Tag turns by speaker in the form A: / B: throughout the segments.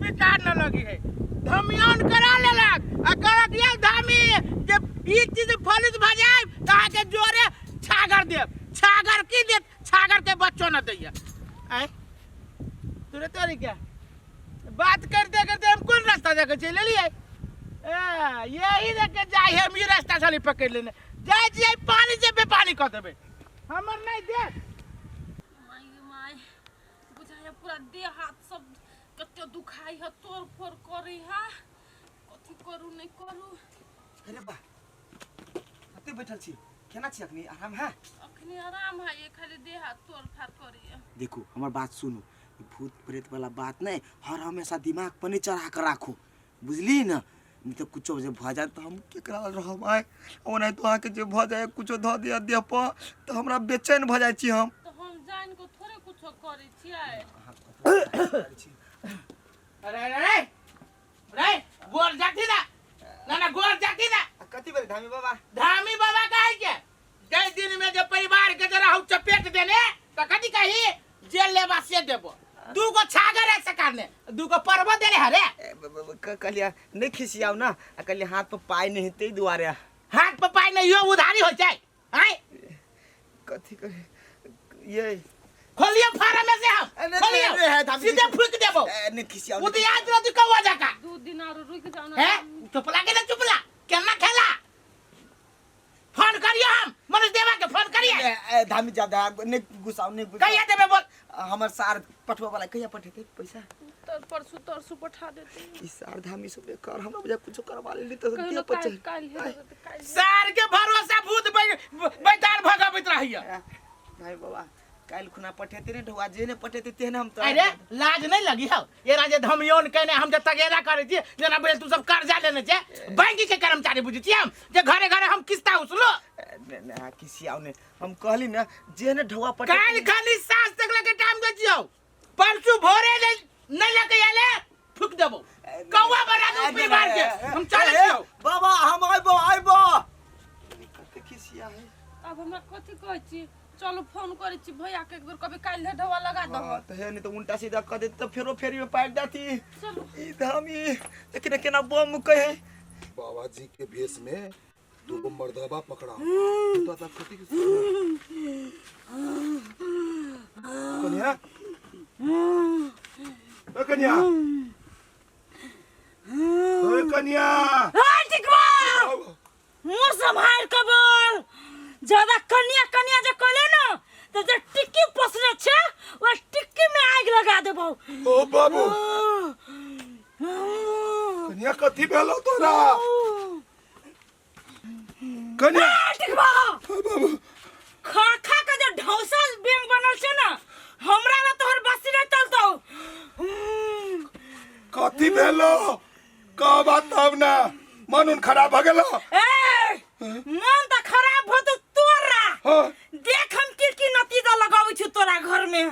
A: विचार न लगी है धमियान करा लेलक आ करा दिया धामी जब ई चीज फलित भ जाए त आके जोरे छागर देब छागर की दे छागर के बच्चों न दैया आए तुरे तोरी क्या बात करते करते हम कौन रास्ता देखे चले लिए यही देखे जाए हम ये रास्ता साली पकड़ लेने जाए जाए पानी से बेपानी कर देबे हमर नहीं दे
B: माई बुझाया पूरा देह हाथ सब कते दुखाई है तोर फोर करी है कथि करू नहीं करू
C: अरे बा कते बैठल छी केना छी अखनी आराम है
B: अखनी आराम है ये खाली देह हाथ तोर फार करी है
C: देखो हमार बात सुनो भूत प्रेत वाला बात नहीं हर हमेशा दिमाग पर नहीं चढ़ा कर रखो बुझली ना नहीं तो कुछ जब भ जाए तो हम केकरा रहब आए और नहीं तो आके जे भ जाए कुछ ध दिया देह पर तो हमरा बेचैन भ जाय छी हम
B: तो हम जान को थोड़े कुछ करी छियै
A: अरे अरे रे गोर जाती ना गोर जाती ना
C: कथि बेर धामी बाबा
A: काहे के जय दिन में जब परिवार के जरा हम चपेट देने तो कथि कही जेल लेबा से देबो दूगो छागर है सकारने दूगो परबो देले हरे
C: कलिया नहीं खिसियाओ ना कलिया हाथ पर पाई नहीं ते दुआरे
A: हाथ पर पाई नहीं यो उधारी हो जाए हैं
C: कथि करे ये
A: खोलिए फार्म में से हम खोलिए सीधे फूक देबो
C: नहीं खिसियाओ
A: वो तो याद रहती कौवा जाका
B: 2 दिन और रुक जाओ ना
A: हैं चुपला के ना चुपला केना खेला फोन करियो हम मनोज देवा के फोन करिए
C: धामी ज्यादा नहीं गुस्साओ नहीं
A: कहिया देबे बोल
C: हमर सार पठवा वाला कहिया पठेते पैसा
B: तर परसु पठा देते
C: इस सार धामी सब कर हमरा बजा कुछ करवा लेली तो
B: कहलो
C: दिया पचे
B: काल
A: सार के भरोसा भूत बैठार भगावित रहिया
C: भाई बाबा काल खुना पठेते ने ढवा जे ने पठेते तेने हम तो
A: अरे लाज नहीं लगी हो ये राजे धमियोन कहने हम जे तगेरा करे छी जना बोल तू सब कर्जा लेने छे बैंक के कर्मचारी बुझी छी हम जे घरे घरे हम किस्ता उसलो
C: ना किसी आउने हम कहली ना जे ने ढवा पठेते
A: काल खाली सास तक लगे टाइम दे जियो परसु भोरे ले नहीं लेके आले फूक देबो कौवा बना दो परिवार के हम चले छियो
C: बाबा हम आइबो कते किसी है
B: अब हमरा कथि कहै छी चलो फोन करे छी भैया के एक बेर कभी काल ढवा लगा दो
C: तो है नहीं तो उल्टा सीधा कर दे तो फेरो फेरी में पाट जाती
B: चलो
C: ई धामी लेकिन केना बम कहे
D: बाबा जी के भेष में 2 मर्दबा पकड़ा तो तब कथि कन्या ओ कन्या ओ कन्या
B: हां ठीक बा मुंह संभाल के बोल ज्यादा कन्या जे कहले ना तो जे टिक्की पोसने छे वो टिक्की में आग लगा देबो
D: ओ बाबू कन्या कथि भेलो तोरा कन्या
B: ठीक बा
D: बाबू
B: खा के जे ढौसा बेंग बनल छे ना हमरा ना तोहर बसी नहीं चलतो
D: कथि भेलो का बात तब ना मन खराब भ गेलो
B: ए मन त खराब हो तो तोरा
D: हां
B: देख हम की नतीजा लगाबै छु तोरा घर में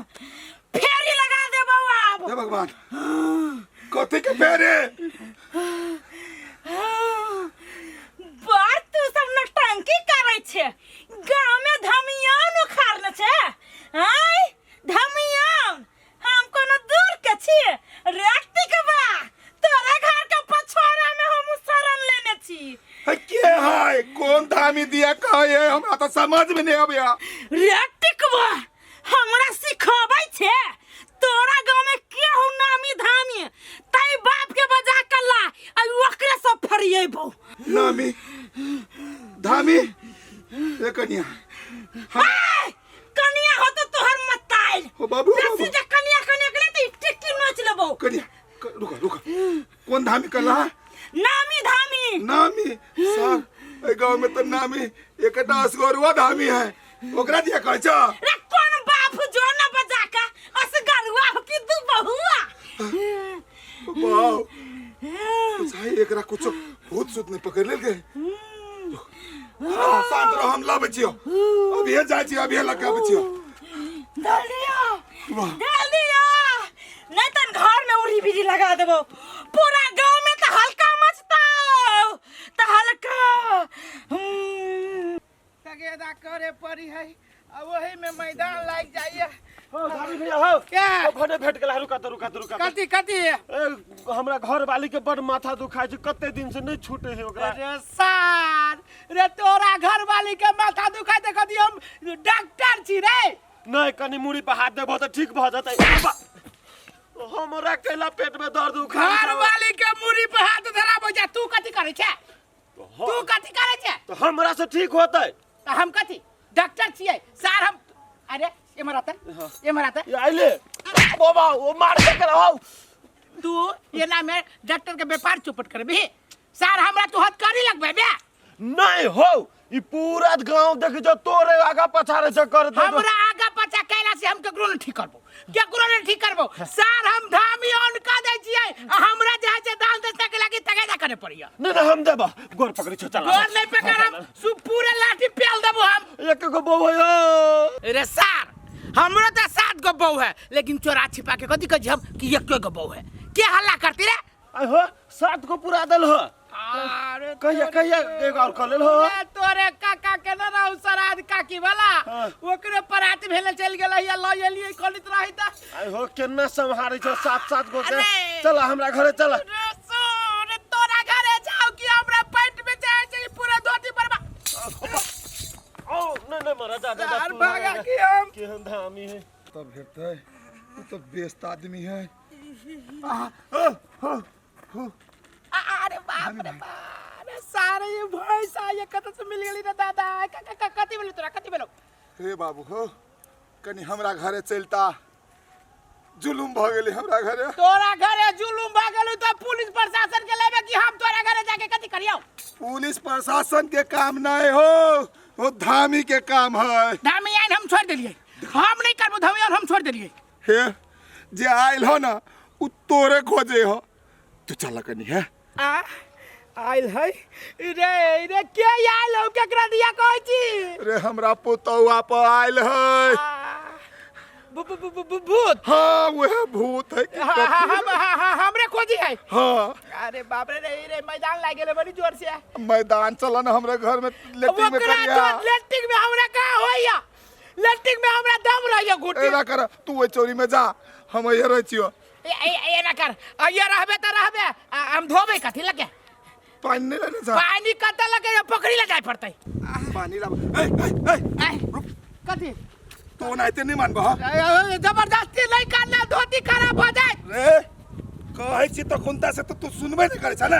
B: फेरी लगा देबो अब
D: हे भगवान कथि के फेरे
B: बात तू सब नटंकी करे छे गांव में धमियान उखाड़ने छे आय धमियान हम कोनो दूर के छी रेक्ति के बा तोरा घर के पछोरा में हम शरण लेने छी
D: के है कौन धामी दिया कहे हमरा तो समझ में नहीं आबया
B: रेक्ति के बा हमरा सिखाबै छे तोरा गांव में के हो नामी धामी तई बाप के बजा कल्ला आ ओकरे सब फरिएबो
D: नामी धामी ए कन्या
B: कन्या हो तो तोहर मताइल
D: ओ बाबू
B: जैसे जे कन्या के लिए तो टिक्की नोच लेबो
D: कन्या रुका कौन धामी कला
B: नामी धामी
D: नामी सर ए गांव में तो नामी एकटा असगरुआ धामी है ओकरा दिया कह छ
B: रे कौन बाप जो न बजा का असगरुआ हो कि तू बहुआ
D: वाओ सही एकरा कुछ भूत सूत ने पकड़ ले गए शांत रहो हम ला बचियो अब ये जाय छी अब ये लगा बचियो
B: जल्दी नहीं तो घर में उड़ी बिड़ी लगा देबो पूरा गांव में तो हल्का मचता तो हल्का
A: तगेदा करे पड़ी है अब वही में मैदान लग जाइए।
E: हो धामी भैया हो
A: क्या
E: भने भेट गेला रुका तो
A: कथी कथी
E: हमरा घर वाली के बड़ माथा दुखाय छै कते दिन से नहीं छूटे है ओकरा
A: अरे सार रे तोरा घर वाली के माथा दुखाय त कथी हम डॉक्टर छी रे
E: नहीं कनी मुड़ी पे हाथ देबो त ठीक भ जतै हमरा कैला पेट में दर्द उखा
A: घर वाली के मुड़ी पे हाथ धराबो जा तू कथी करे छे तू कथी करे छे
E: तो हमरा से ठीक होतै
A: त हम कथी डॉक्टर छियै सार हम अरे ये मराता
E: ये आइले बाबा वो मार के कराओ
A: तू ये ना मैं डॉक्टर के व्यापार चौपट कर भी सार हमरा तू हद करी लगबे बे
E: नहीं हो ई पूरा गांव देख जो तोरे आगा पछारे से कर दे
A: हमरा आगा पछा कैला से हम केकरो नहीं ठीक करबो केकरो नहीं ठीक करबो सार हम धामी ऑन का दे छियै हमरा जहाँ से दान दे के लागी तगेदा करे पड़िया
E: नहीं हम देबा गोर पकड़ी छ चला
A: गोर नहीं पकड़ हम सु पूरे लाठी पेल देबो हम
E: एक को बो भयो
A: रे सार हमरा तो 7 गो बहू है लेकिन चोरा छिपा के कथी कह हम कि एक गो बहू है के हल्ला करती रे
E: आई हो 7 को पूरा दल हो
A: अरे
E: कहिया एक और कर ले हो
A: तोरे काका के ना रहू सराद काकी वाला ओकरे परात भेले चल गेल या ल एलिए कलित रही त
E: आई हो केना संहारै छ 7 गो के
A: अरे।
E: चला हमरा घरे चला
A: रे सुन तोरा घरे जाओ कि हमरा पेट में जाए छै पूरा धोती परबा
E: ओ नहीं मरा जा
A: यार भागा कि हम
E: केहन धामी है
D: तब भेटतै तू तो बेस्त आदमी है
A: अरे बाप रे बाप रे सारे ये भैंसा ये कत से मिल गेली रे दादा कथी भेलो तोरा कथी भेलो
D: हे बाबू हो कनी हमरा घरे चलता जुलुम भ गेली हमरा घरे
A: तोरा घरे जुलुम भ गेलु त पुलिस प्रशासन के लेबे कि हम तोरा घरे जाके कथी करियो
D: पुलिस प्रशासन के काम नहीं हो वो धामी के काम है
A: धामी आइन हम छोड़ देलिए हम नहीं करबो धामी और हम छोड़ देलिए
D: हे जे आइल हो ना उ तोरे खोजे हो तू चल कनी है
A: आ आइल है रे रे के आइल हो केकरा दिया कहै छी
D: रे हमरा पुतौआ पर आइल है
A: भूत
D: हाँ वह भूत है कि
A: हमरे खोजी है
D: हाँ
A: अरे बाप रे रे मैदान लाग गेले बड़ी जोर से
D: मैदान चला ना हमरे घर में लेटिंग में करिया
A: लेटिंग में हमरा का होइया लेटिंग में हमरा दम रहइया घुटी
D: ए ना कर तू ओइ चोरी में जा हम ये रह छियो
A: ए ना कर ये रहबे त रहबे हम धोबे कथी लगे
D: पानी नहीं लेने जा
A: पानी कत लगे पोखरी ले जाय पड़तै
D: पानी ला ए
A: कथी
D: तो नाइते नहीं मानबो
A: जबरदस्ती नहीं करना धोती खराब हो जाए
D: रे कहै छी तो कुंता से तो तू सुनबे नहीं करे छ ना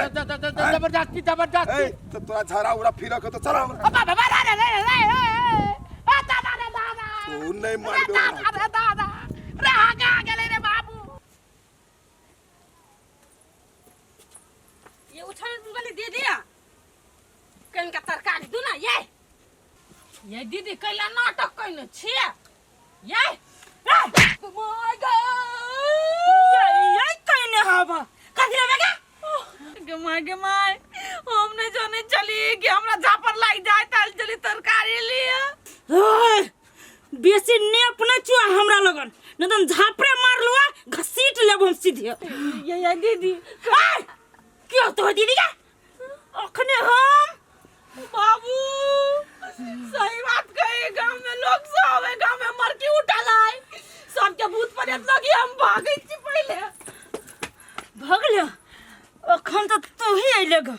A: जबरदस्ती जबरदस्ती
D: ए तो तोरा झाड़ा उड़ा फिरक हो तो चला हमरा
A: बाबा रे दादा रे दादा
D: तू नहीं मानबो
A: दादा दादा रे आगे गेले रे बाबू
B: ये उछल वाली दे दिया कन का तरकारी दू ना ये दीदी कैला नाटक कैने छिए ये माय गॉड ये कैने हवा कथि लेबे के माय हम नहीं जाने चली कि हमरा झापर लाग जाए ताल चली तरकारी लिए बेसी नेप न चुआ हमरा लगन न त झापरे मार लुआ घसीट लेब हम सीधे ये दीदी क्यों तो दीदी का अखने हम बाबू सही बात कही गांव में लोग सब है गांव में मरकी उठल है सबके भूत प्रेत लगी हम भागै छी पहले भागले अखन तो तू ही अइले ग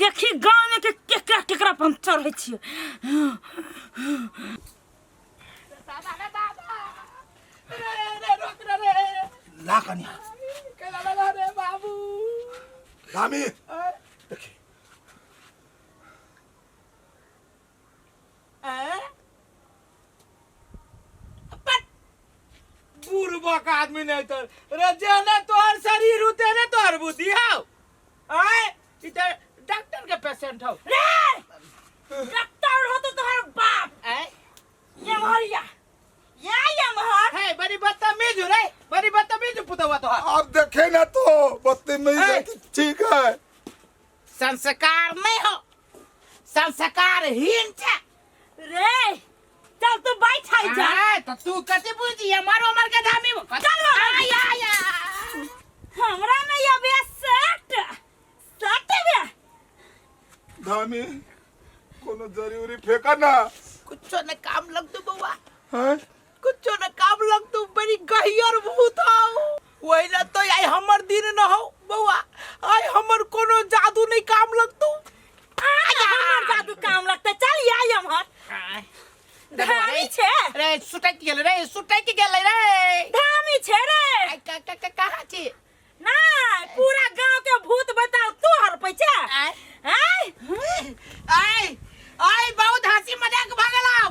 B: देखी गांव में के केकरा केकरा पर हम चढ़ै छी
A: दादा दादा रे रोक रे
D: ला कन्या
A: केला रे बाबू
D: धामी देखी
A: बुरबक आदमी नहीं तो रे जेने तोहर शरीर उते ने तोहर बुद्धि हो आए इते डॉक्टर के पेशेंट हो
B: रे डॉक्टर हो तो तोहर बाप
A: आए
B: ये मरिया ये महर
A: है बड़ी बदतमीज रे बड़ी बदतमीज पुतवा तो
D: अब देखे ना तो बदतमीज ठीक है
A: संस्कार नहीं हो संस्कारहीन छे
B: रे चल तू बैठ आई जा
A: तो तू कते बुझी हमारो मर के धामी
B: चल आया हमरा में ये बे सेट बे
D: धामी कोनो जरूरी फेंका ना
A: कुछ कुछ न काम लग तू बउआ
D: हैं?
A: कुछ न काम लग तू बड़ी गहियर भूत हो वही ना तो आई हमर दिन न हो बउआ आई हमर कोनो जादू नहीं काम लग तू
B: आज हमर जादू काम लगते चल आई हमर धामी छे
A: रे सुटक गेल रे
B: धामी छे रे
A: कहाँ छी
B: ना पूरा गांव के भूत बताओ तू हर पैसा
A: आय
B: हैं
A: आय बहुत हंसी मजाक भगलाओ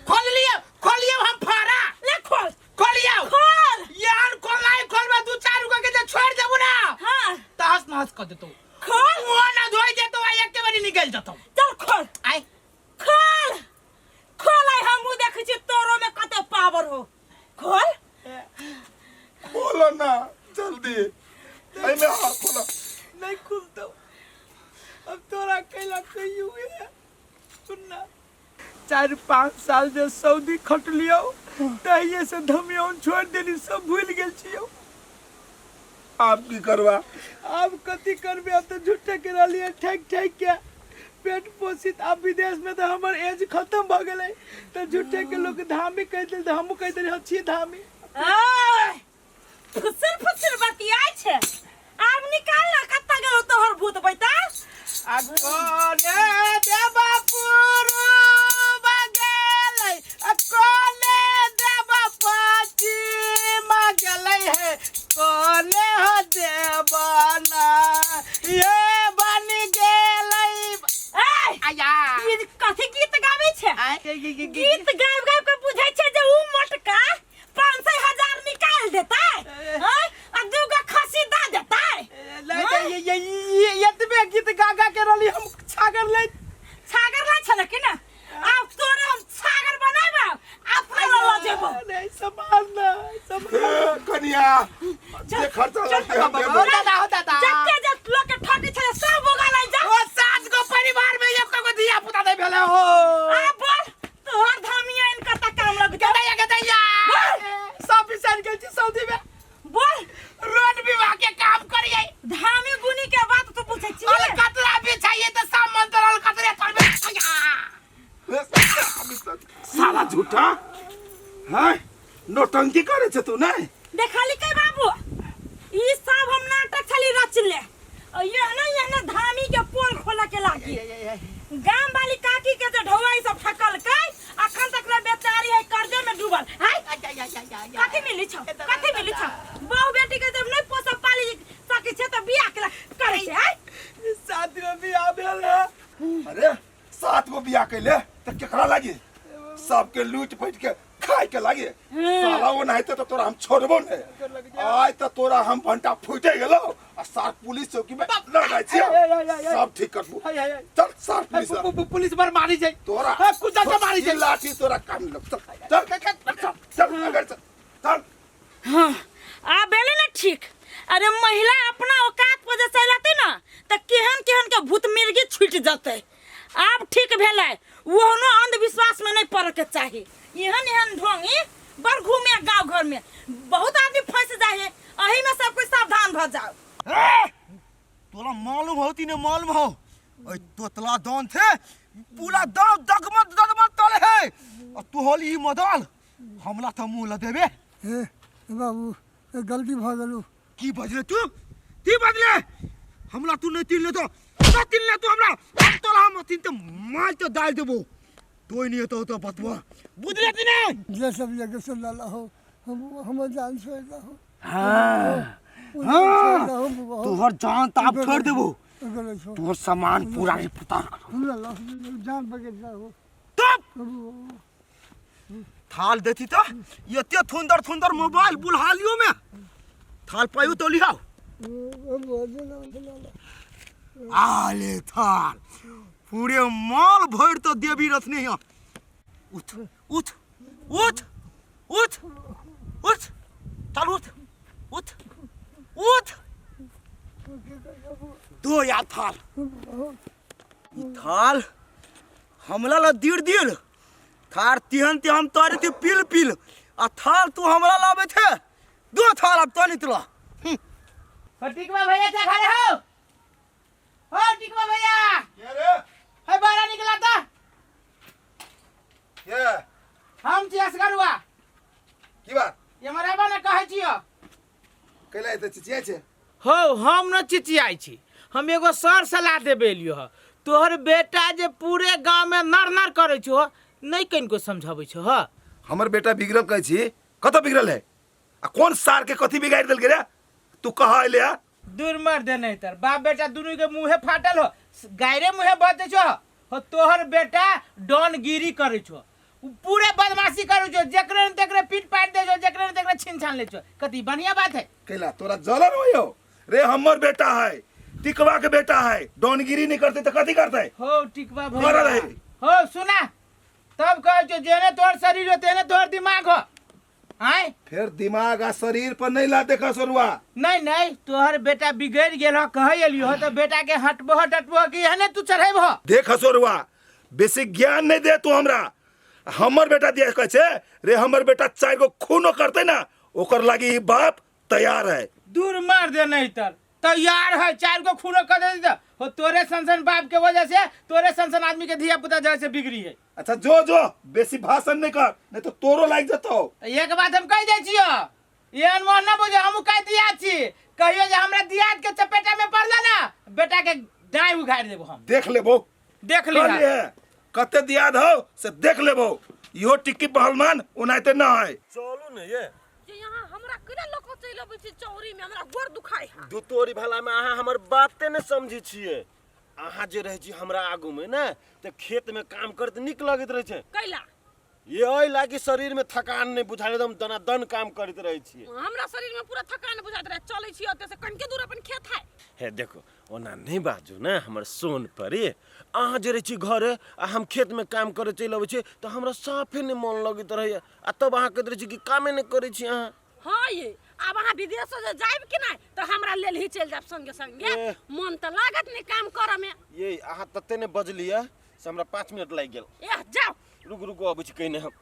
A: खोलिए हम फारा
B: ले खोल
A: खोलिए
B: खोल
A: यार खोलवा दू चार रुपया के जे छोड़ देबू ना
B: हां
A: तहस नहस कर देतो
B: खोल
A: वो ना धोई देतो आ एक के बारी निकल जतो
B: चल खोल
A: आय
B: खोल खोल आई हमहु देखै छी तोरो में कते पावर हो खोल
D: खोलो ना जल्दी एमे हाँ खोलो
A: नहीं खुलतो अब तोरा कैला कही हुए सुनना 4-5 साल जे सऊदी खटलियो तहिए से धमियौन छोड़ देली सब भूल गेल छियो
D: आप की करवा
A: अब कथी करबे अब तो झूठे के रहलिए ठेक के पेट पोषित अब विदेश में तो हमर एज खत्म भ गेलै तो झूठे के लोग धामी कह देल तो हमहू कह देली छी धामी
B: ओए फुसर बतियाय छे आब निकाल ना कत्ता गेलो तोहर भूत बैता
A: अकोने देवा पुरु बगेलै अकोने देवा पश्चिम गेलै है कोने हो देवाना ये बन गेलै
B: ए
A: आया
B: ये कथी गीत गाबै छे गीत गाब के बुझाय छे जे उ मोटका 500,000 निकाल देता है आ दूगो खसी दा देता है
A: ये गीत गागा के रहली हम छागर लै
B: छले कि ना अब तोरे हम छागर बनाबो अपना ल जेबो
A: नहीं संभाल
D: कनिया जे खर्चा लगते हम देबो
A: दादा
B: जत्ते लोग के ठगी छले सब उगा लै जा
A: ओ सास को परिवार में एक को दिया पुता दे भेले हो
B: आ बोल तोहर धामिया इनका त काम लग
A: के दैया सब बिसन गेल छी सऊदी में
B: बोल
A: रोड विभाग के काम करिए
B: धामी गुनी के बात तू पूछै छी
A: और कतरा भी चाहिए तो सब मंत्रल कतरे करबे
D: साला झूठा हैं नौटंकी करे छे तू नहीं
B: देखली के बाबू ई सब हम नाटक छली रचले ये ना धामी के पोल खोला के लागी गांव वाली काकी के जो ढौवाई सब ठकल के अखन तक रे बेचारी है कर्जे में डूबल है कथी मिली छ बहु बेटी के जब नहीं पोस पाली सके छे त बियाह के करे छे है
A: साथ में भी आ भेल है
D: अरे 7 गो बियाह कैले त केकरा लागी सबके लूट पैट के खाए के लागी साला वो नहीं तो तोरा हम छोड़बो नहीं आज तो तोरा हम भंटा फूटे गेलो आ सार पुलिस चौकी में लड़ छी सब ठीक करबो चल सार
A: पुलिस पर मारी जाए
D: तोरा
A: कुछ जगह मारी जाए
D: लाठी तोरा कान लग चल अगर चल
B: हां आ बेले ना ठीक अरे महिला अपना औकात पर जे चलते ना त केहन के भूत मिर्गी छूट जाते अब ठीक भेलै ओहनो अंधविश्वास में नहीं पड़ के चाहिए एहन ढोंगी बड़ घूमे गांव घर में बहुत आदमी फंस जाए अही में सब कोई सावधान भ जाओ
C: तोला मालूम होती ने मालूम हो ओए तोतला दान थे पूरा दाव दगमत तले है और तू होली मदाल हमला त मुंह ल देबे
F: ए बाबू गलती भ गेलू
C: की बजले तू की बजले हमला तू नहीं तीन ले तो हमरा अब तोला हम तीन तो मार तो डाल देबो तोय नहीं तो बतवा बुझले कि नहीं
F: जे सब जगह से लाला हो हम जान छोड़ दा हो
C: हां तोहर जान ताप छोड़ देबो तोहर सामान पूरा रिपुतार
F: हम लाला जान बगे जाओ
C: तब थाल देती तो ये थुंदर मोबाइल बुलहालियो में थाल पायो तो लिहाओ आले थाल पूरे माल भर तो देवी रथ नहीं उठ उठ उठ उठ उठ थाल उठ उठ उठ दो या थाल हमला ला दिल थार तिहन ते हम तोरे ते पिल आ थाल तू हमरा लावे थे दो थाल अब तो नितला
A: टिकवा भैया क्या खा रहे हो टिकवा भैया
D: ये रे
A: है बाहर निकला था
D: ये
A: सुन छी असगरुआ
D: की बात
A: ये मरेबा ने कहै छियो
D: कैला एते चिचिया छे
A: हो हम न चिचियाई छी हम एगो सर सलाह देबे लियो ह तोहर बेटा जे पूरे गांव में नर नर करे छो नहीं कनको समझाबै छो ह
D: हमर बेटा बिगड़ल कहै छी कत बिगड़ल है आ कोन सार के कथी बिगाड़ देल गे रे तू कहा आइले आ
A: दूर मर दे नहीं तर बाप बेटा दोनों के मुंहे फाटल हो गायरे मुंहे बते छो हो तोहर बेटा डॉन गिरी करे छो पूरे बदमाशी करे छो जकरे न तकरे पीट पाट दे छो जकरे न तकरे छीन छान ले छो कती बढ़िया बात है
D: कैला तोरा जलन होयो रे हमर बेटा है टिकवा के बेटा है डॉनगिरी नहीं करते तो कथी करते
A: हो टिकवा
D: मरल है
A: हो सुना तब कह छो जेने तोहर शरीर हो तेने तोहर दिमाग हो आय
D: फिर दिमाग आ शरीर पर नहीं ला देखा सोरुआ
A: नहीं नहीं तोहर बेटा बिगड़ गेल हो कह एलियो हो तो बेटा के हटबो हटबो कि हने तू चढ़ेबो
D: देख सोरुआ बेसी ज्ञान नहीं दे तू हमरा हमर बेटा दिया कहे छे रे हमर बेटा 4 गो खूनो करते ना ओकर लागी ई बाप तैयार है
A: दूर मार दे नहीं तर तैयार है 4 गो खूनो कर दे तो हो तोरे संसन बाप के वजह से तोरे संसन आदमी के धिया पुता जैसे से बिगड़ी है
D: अच्छा जो जो बेसी भाषण नहीं कर नहीं तो तोरो लाग जतो
A: एक बात हम कह दे छियो ये अनमोल ना बुझे हम कह दिया छी कहियो जे हमरा दियाद के चपेटा में पड़ला ना बेटा के डाई उखाड़ देबो हम
D: देख लेबो
A: देख ली
D: कहलिए कते दियाद हो से देख लेबो इहो टिक्की पहलवान उनाइते ना है
E: चलू ने ये
B: यहाँ हमरा केना लोको चलि अबै छै चौरी में हमरा गोर दुखाय है
E: दू तोरी भला में अहाँ हमर बाते ने समझी छिए अहाँ जे रहे छी हमरा आगू में ना ते खेत में काम करते निक लगत रहे छै
B: कैला
E: ये ओइ लागी शरीर में थकान नहीं बुझाल एकदम दनादन काम करते रहे छिए
B: हमरा शरीर में पूरा थकान बुझात रहे चलै छी ओते से कनके दूर अपन खेत है
E: हे देखो ओना नहीं बाजू ना हमर सोन परी अहाँ जे रहे छी घरे आ हम खेत में काम करे चलि अबै छी तो हमरा साफे नहीं मन लगत रहे आ तब अहाँ कहत रहे छी कि कामे नहीं करे छी अहाँ
B: हाँ ये अब अहाँ विदेश से जाइब कि नहीं तो हमरा लेल ही चल जाब संगे संगे मन तो लागत नहीं काम करे में
E: ये अहाँ तते ने बजलिए से हमरा 5 मिनट लाग गेल
B: ए जाओ
E: रुक रुक अबै छी कहीं हम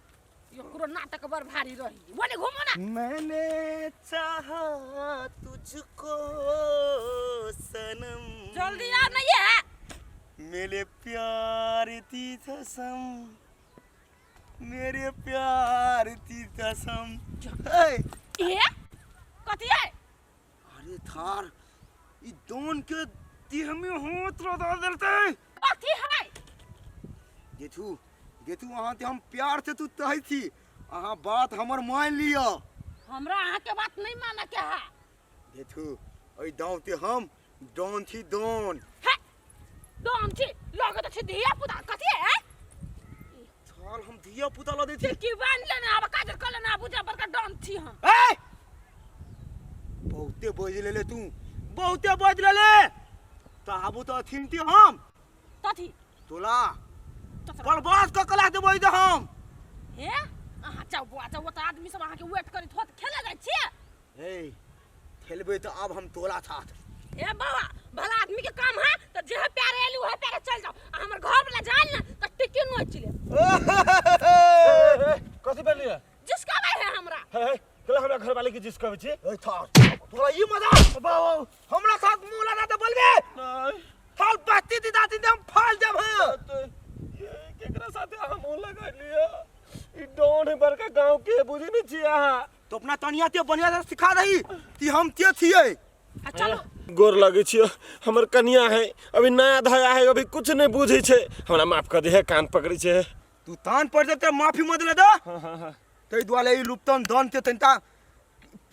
B: यो पूरा नाटक बड़ भारी रही बोले घूमो ना
C: मैंने चाहा तुझको सनम
B: जल्दी आ ना ये
C: मेरे प्यार की कसम मेरे प्यार की कसम
B: ए कथी है
C: अरे थार ई दोन के देह में हाथ लगा देते
B: कथी है
C: गेथू गेथू अहाँ ते हम प्यार से तू तहै थी अहाँ बात हमर मान लियो
B: हमरा अहाँ के बात नहीं माना के है
C: गेथू ओइ दाव ते हम डॉन थी डॉन
B: है डॉन थी लगत छै धिया पुता कथी है
C: थाल हम धिया पुता ल देथि
B: की बान लेना अब काजर कर लेना बुझा बड़का डॉन थी हम
C: ए बहुते बोझ ले तू बहुते बोझ ले ताबू तो थिनती हम
B: कथी
C: तोला बर्बाद क कला देबो इधर हम
B: हे अहाँ जाओ बुआ जाओ त आदमी सब अहाँ के वेट करी थोत खेले जाय छी
C: ए खेलबे तो अब हम तोला साथ
B: ए बाबा भला आदमी के काम है तो जे प्यारे एलू है प्यारे चल जाओ हमर घर वाला जान ना तो टिके न चले
E: कथी बोलिए
B: जिसका भाई है हमरा
E: हे कला हमरा घर वाले के जिस कहै छी
C: ए थार तोरा ई मजाक बाबू हमरा साथ मुंह लगा दे बोलबे
E: नहीं
C: थाल बत्ती दी दाती दे हम फाल जब
E: ये केकरा साथे हम मुंह लगा लिया ई डॉन है बड़का गांव के बुझी नहीं छी अहाँ
C: तो अपना तनिया ते बढ़िया से सिखा दही कि हम ते थिए
B: चलो
E: गोर लगे छी हमर कन्या है अभी नया धया है अभी कुछ नहीं बुझे छे हमरा माफ कर दे है कान पकड़ी छे
C: तू तान पड़ जाते माफी मत ले दो
E: हां
C: तै दुआले ई लुप्तन दन ते तंता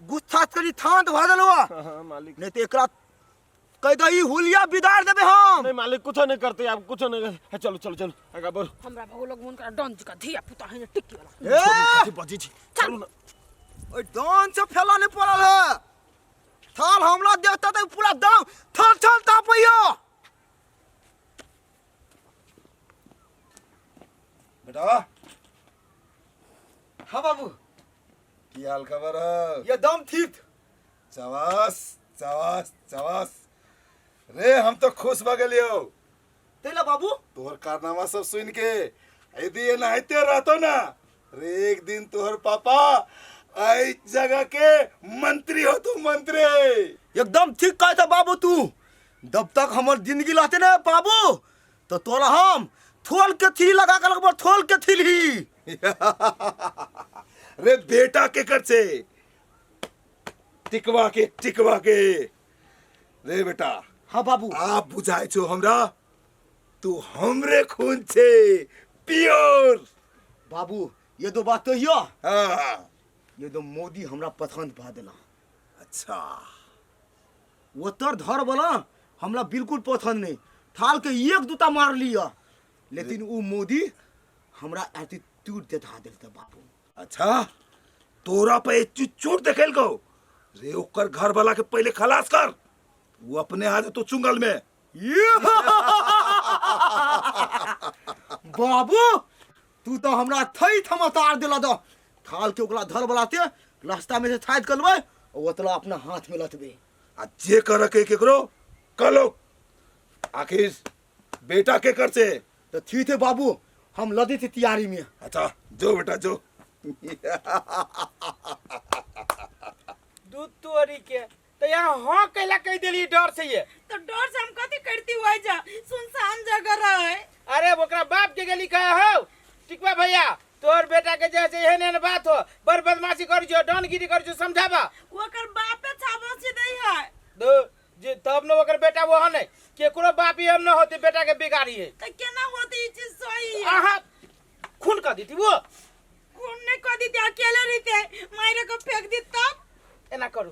C: गुस्सा करी थांत भ देलवा
E: हां मालिक
C: नहीं तो एकरा कह दही हुलिया बिदार देबे हम
E: नहीं मालिक कुछ नहीं करते आप कुछ नहीं करते चलो चलो चलो आगा बढ़ो
B: हमरा भगो लोग मन कर डॉन जी का धिया पुता है टिक्की वाला
C: ए
E: कथी बजी छी चलो ना
C: ओए दान से फैला नहीं पड़ल है थाल हमला देखता तो पूरा दाम थल थल तापइयो
D: बेटा
C: हां बाबू
D: की हाल खबर है
C: ये दम ठीक
D: चवास चवास चवास रे हम तो खुश भ गेलियो
C: तेला बाबू
D: तोहर कारनामा सब सुन के यदि ये नहाते रहतो ना रे एक दिन तोहर पापा आई जगह के मंत्री हो तू मंत्री
C: एकदम ठीक कहता बाबू तू जब तक हमर जिंदगी रहते ना बाबू तो तोला हम थोल के थी लगा कर थोल के थी
D: रे बेटा के कर से टिकवा के रे बेटा
C: हाँ बाबू।
D: आप बुझाए छो हमरा तू हमरे खून से प्योर।
C: बाबू ये तो बात तो यो
D: हाँ
C: ये तो मोदी हमरा पसंद पा देला।
D: अच्छा
C: वो तर धर बोला हमरा बिल्कुल पसंद नहीं। थाल के एक दूता मार लिया लेकिन वो मोदी हमरा एटीट्यूड दिखा देलता बाबू।
D: अच्छा तोरा पे चोट देखेल को रे ओकर घर वाला के पहले खलास कर वो अपने आ तो चुंगल में।
C: बाबू तू तो हमरा थई थमा तार देला दो। थाल के ओकला धर बलाते रास्ता में से छाइत करबे और ओतला अपना हाथ में लटबे।
D: आ जे कर के केकरो कलो आखिर बेटा के कर से
C: तो ठीक है बाबू हम लदे थे तैयारी में।
D: अच्छा जो बेटा जो।
A: दूध तोरी के तो यहाँ हाँ कैला कह दिली डर से ये।
B: तो डर से हम कथी करती हुआ जा सुनसान जगह रहे।
A: अरे ओकरा बाप के गली कहे हो टिकवा भैया तोर बेटा के जैसे एहन बात हो बर बदमाशी कर जो डॉनगिरी कर जो समझाबा
B: ओकर बापे छाबसी दई है।
A: दो जे तब न ओकर बेटा वो हने केकरो बाप ही हम न होती बेटा के बिगाड़ी है।
B: तो केना होती ई चीज सही है।
A: आहा खून कर दी थी वो
B: कौन ने कह दी अकेले रहते मायरे को फेंक दी तब।
A: एना करू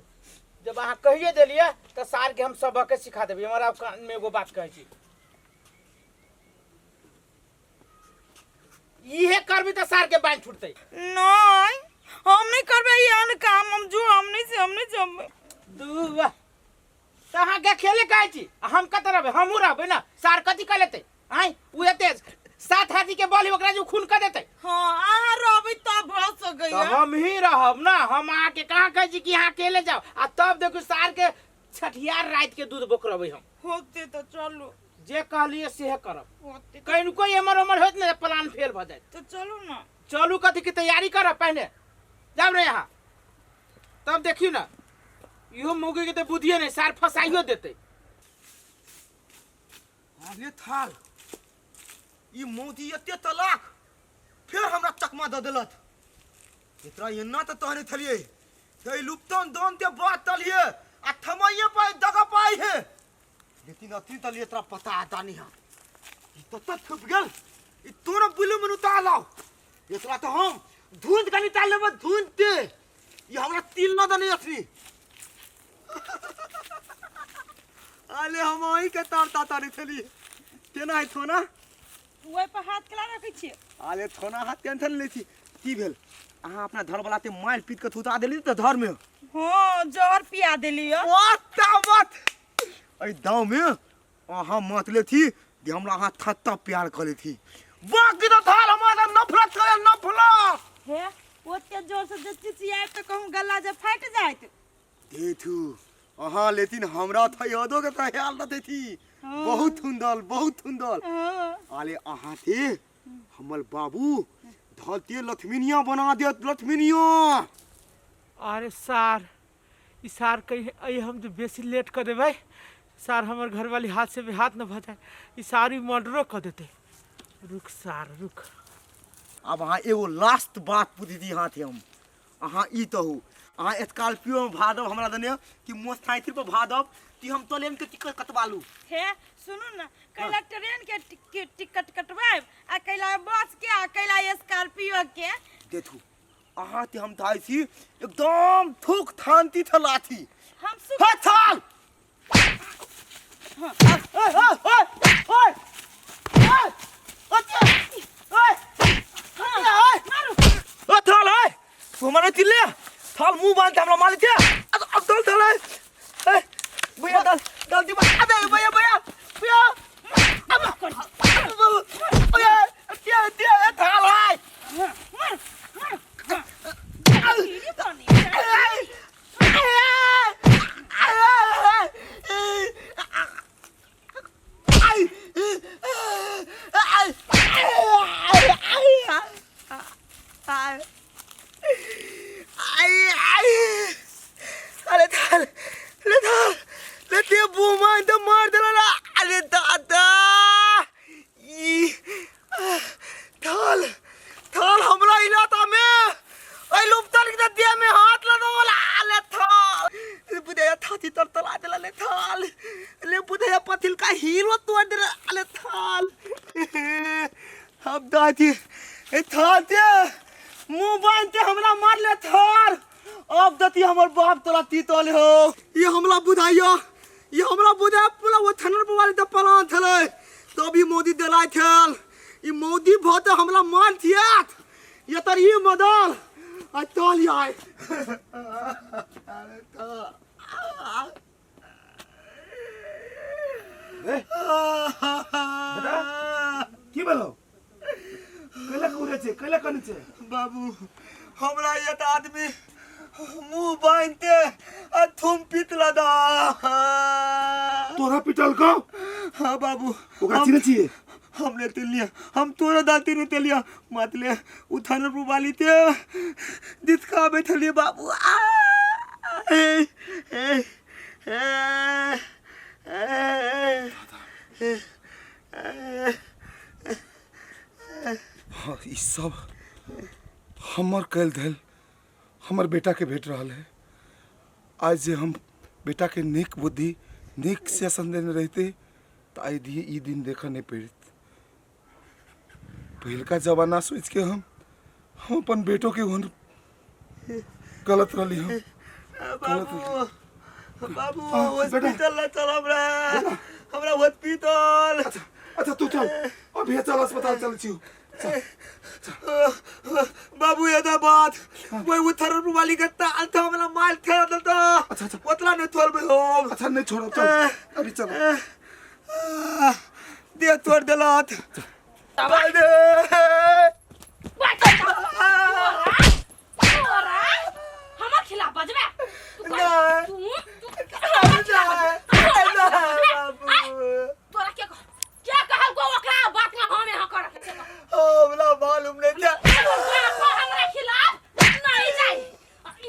A: जब अहाँ कहिए दिलिए तो सार के हम सबक के सिखा देबे। हमारा कान में एगो बात कहै छी इहे करबी तो सार के बाल छूटते।
B: नहीं हम नहीं करबे यान काम हम जो हमने जब
A: दुआ तो अहाँ के खेले कहै छी हम कत रहबे हमहू रहबे ना सार कथी कर लेते आई उहे तेज सात हाथी के बॉल ओकरा जो खून कर देते।
B: हां आहा रहबे तब भ सकै
A: तो हम ही रहब ना हम अहाँ के कहाँ कहै छी कि अहाँ अकेले जाओ आ तब देखो सार के छठियार रात के दूध बोकरबै हम।
B: होते तो चलो
A: जे कहलिए सेहे करब
B: होते
A: कहीं कोई हमर हमर होत ना प्लान फेल भ जाए।
B: तो चलो ना
A: चलू कथी की तैयारी करब पहले जाब रे यहाँ तब देखियो ना इहो मौके के तो बुद्धिए नहीं सार फसाइयो देते।
C: अरे थाल ये मोदी एते तलाक फिर हमरा चकमा द देलत। इतना एन्ना तो तहने थलिए दई लुप्तन दोन ते बात तलिए आ थमइए पाए दगा पाई है लेकिन अति तलिए तरा पता आता नहीं है ई तो तक छुप गेल ई तोरा बुलु में उतार लाओ एकरा तो हम धुंध का निकाल लेब धुंध ते ये हमरा तिल न दने असली। आले हम वही के तारता तारी थलिए केना है थोना
B: ओए पर हाथ केला रखै छी।
C: आले थोना हाथ टेंशन ले छी की भेल अहाँ अपना धर बलाते माइल पीट के थुता देली त धर में।
B: हां जहर पिया देली हो।
C: मत ए दाव में अहाँ मत ले थी जे हमरा हाथ थत्ता प्यार करे थी बाकी तो थाल हमारा नफरत करे नफरत
B: हे ओते जोर से जे चिचिया त कहूं गला जे फट जाइत।
C: देखू अहाँ लेकिन हमरा था यादो के त ख्याल न थी बहुत सुंदर
B: हां
C: आले अहाँ थे हमर बाबू धलते लक्ष्मीनिया बना देत लक्ष्मीनिया।
A: अरे सार ई सार कही हम जो बेसी लेट कर देबै सार हमर घर वाली हाथ से भी हाथ न भ जाए ई सारी मर्डरो कर देते। रुक सार रुक
C: अब अहाँ एगो लास्ट बात पूछ दी हाँ थे हम अहाँ ई कहू अहाँ स्कॉर्पियो में भादव हमरा दने कि मोटरसाइकिल पर भादव कि हम ट्रेन के टिकट कटवालू।
B: हे सुनु ना कैला ट्रेन के टिकट कटवाएब आ कैला बस के आ कैला स्कॉर्पियो के।
C: देखू अहाँ ते हम थाई छी एकदम थूक थांती थलाथी
B: हम
C: हा थाल ओ थाल है तू हमारे चिल्ले थाल मुंह बांध हमरा मार के अब दल दल है भैया दल दल दी अबे भैया भैया भैया भैया क्या क्या थाल है
B: ये पानी
C: अरे थाल ले थाल ले ते बुमा तो मार देला अरे दादा ई थाल थाल हमरा थी थाते मुंह बांधते हमरा मार ले थार अब दती हमर बाप तोरा तीतल हो ये हमला बुझाइयो ये हमरा बुझा पूरा वो थनर पर वाली त प्लान थले तभी मोदी देलाय थल ई मोदी भत हमला मान थियात ये तर ई मदल आ तल आय
D: बेटा की बोलो कैला करे छे कैला कने छे
C: बाबू हमरा ये त आदमी मुंह बांधते आ थुम पितला दा
D: तोरा पिटल को
C: हाँ बाबू
D: ओकरा चिने छिए
C: हमने तेलिया हम तोरा दाती ने तेलिया मतले उठाने पर वाली ते दिखा बैठलिए बाबू
D: हाँ ई सब हमर कैल धैल हमर बेटा के भेट रहा है आज जे हम बेटा के नीक बुद्धि नीक शासन देने रहते तो आई दिए ई दिन देखा नहीं पड़त पहल का जमाना सोच के हम अपन बेटों के गलत रही हम
C: बाबू हॉस्पिटल ला चल हमरा हॉस्पिटल
D: अच्छा तू चल अभी चल अस्पताल चल छियो
C: बाबू ये दा बात कोई उथर वाली करता अंत हमरा माल थे तो
D: अच्छा
C: उतला नहीं थोल में हो
D: अच्छा नहीं छोड़ो चल अभी चल
C: दे तोड़ दलात बाय दे
B: हमार खिलाफ बजबे तोरा क्या कहल को ओकरा बात में हमें ह कर
C: हमरा मालूम नहीं था
B: हमरा खिलाफ नहीं जाई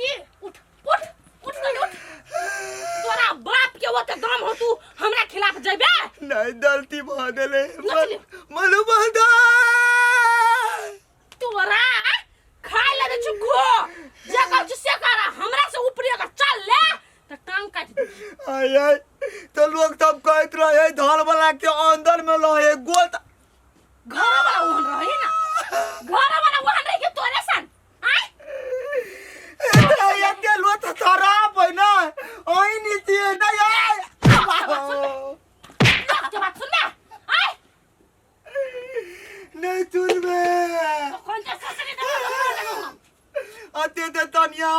B: ये उठ तोरा बाप के ओते दम हो तू हमरा खिलाफ जइबे
C: नहीं गलती भ गेले
B: नचले।
C: मालूम बंदा
B: तोरा खाए ले चुखो जे कहू से कर हमरा से ऊपरी अगर चल ले त टांग काट दे
C: आय आय तो लोग तब कहत रहे धाल वाला के अंदर में लहे गोल
B: घर वाला ओहन रही ना घर वाला ओहन रही के तोरे सन आय
C: ये के लो तो खराब है ना ओई नीति नहीं आय
B: के बात सुन ले आय
C: नहीं सुन में
B: तो कौन से ससुरी दे
C: अते दे तनिया